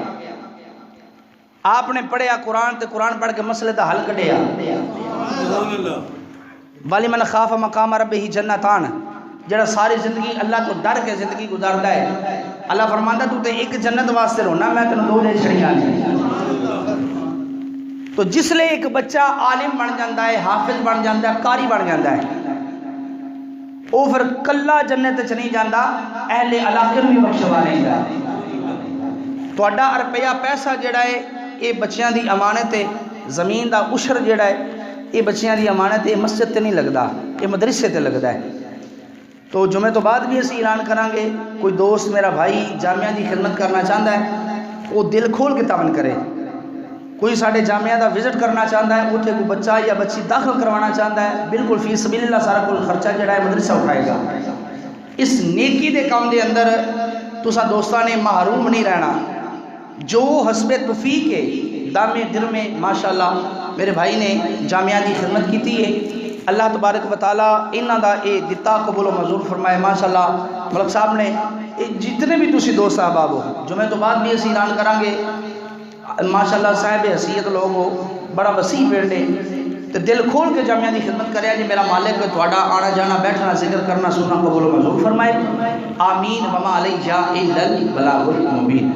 آپ نے پڑھیا قرآن تے قرآن پڑھ کے مسئلے دا حل کڈیا۔ سبحان اللہ۔ وَلِمَنْ خَافَ مَقَامَ رَبِّهِ جَنَّتَانِ، جڑا ساری زندگی اللہ کو ڈر کے زندگی گزارتا ہے، اللہ فرماندا تو تے ایک جنت واسطے رونا، میں تینوں دو دے چھڑیاں نے۔ تو جس لئے ایک بچہ عالم بن جاندہ ہے، حافظ بن جاندہ ہے، قاری بن جاندہ ہے، وہ پھر کلا جنت چ نہیں جاندہ، اہل علاقے میں بخشوا نہیں جاندہ۔ تو اڈا روپیہ پیسہ جڑا ہے یہ بچیاں دی امانت ہے، زمین دا عشر جڑا ہے یہ بچیاں دی امانت ہے، مسجد تے نہیں لگدا، یہ مدرسے تے لگدا ہے۔ تو جمعے تو بعد بھی اسی اعلان کریں گے، کوئی دوست میرا بھائی جامعہ دی خدمت کرنا چاہتا ہے وہ دل کھول کے تعاون کرے، کوئی ساڑھے جامعہ دا وزٹ کرنا چاہتا ہے، اتنے کوئی بچہ یا بچی داخل کروانا چاہتا ہے، بالکل فی سبیل اللہ سارا کوئی خرچہ جڑا ہے مدرسہ اٹھائے گا۔ اس نیکی دے کام دے اندر تسا دوستان نے محروم نہیں رہنا، جو حسب توفیق ہے دامے در میں ماشاءاللہ میرے بھائی نے جامعہ دی خدمت کیتی ہے، اللہ تبارک و تعالیٰ انہاں دا اے دتا قبول و منظور فرمائے۔ ماشاءاللہ ملک صاحب نے جتنے بھی تسی دوست احباب ہو، جمعے تو بعد بھی اسی اعلان کریں گے، ماشاءاللہ صاحب حیثیت لوگ ہو، بڑا وسیع پیڑ ہے، تو دل کھول کے جامعہ دی خدمت کرے جی میرا مالک تھوڑا آنا جانا بیٹھنا ذکر کرنا سننا قبول و منظور فرمائے۔ آمین وما علیہ الا البلاغ المبین۔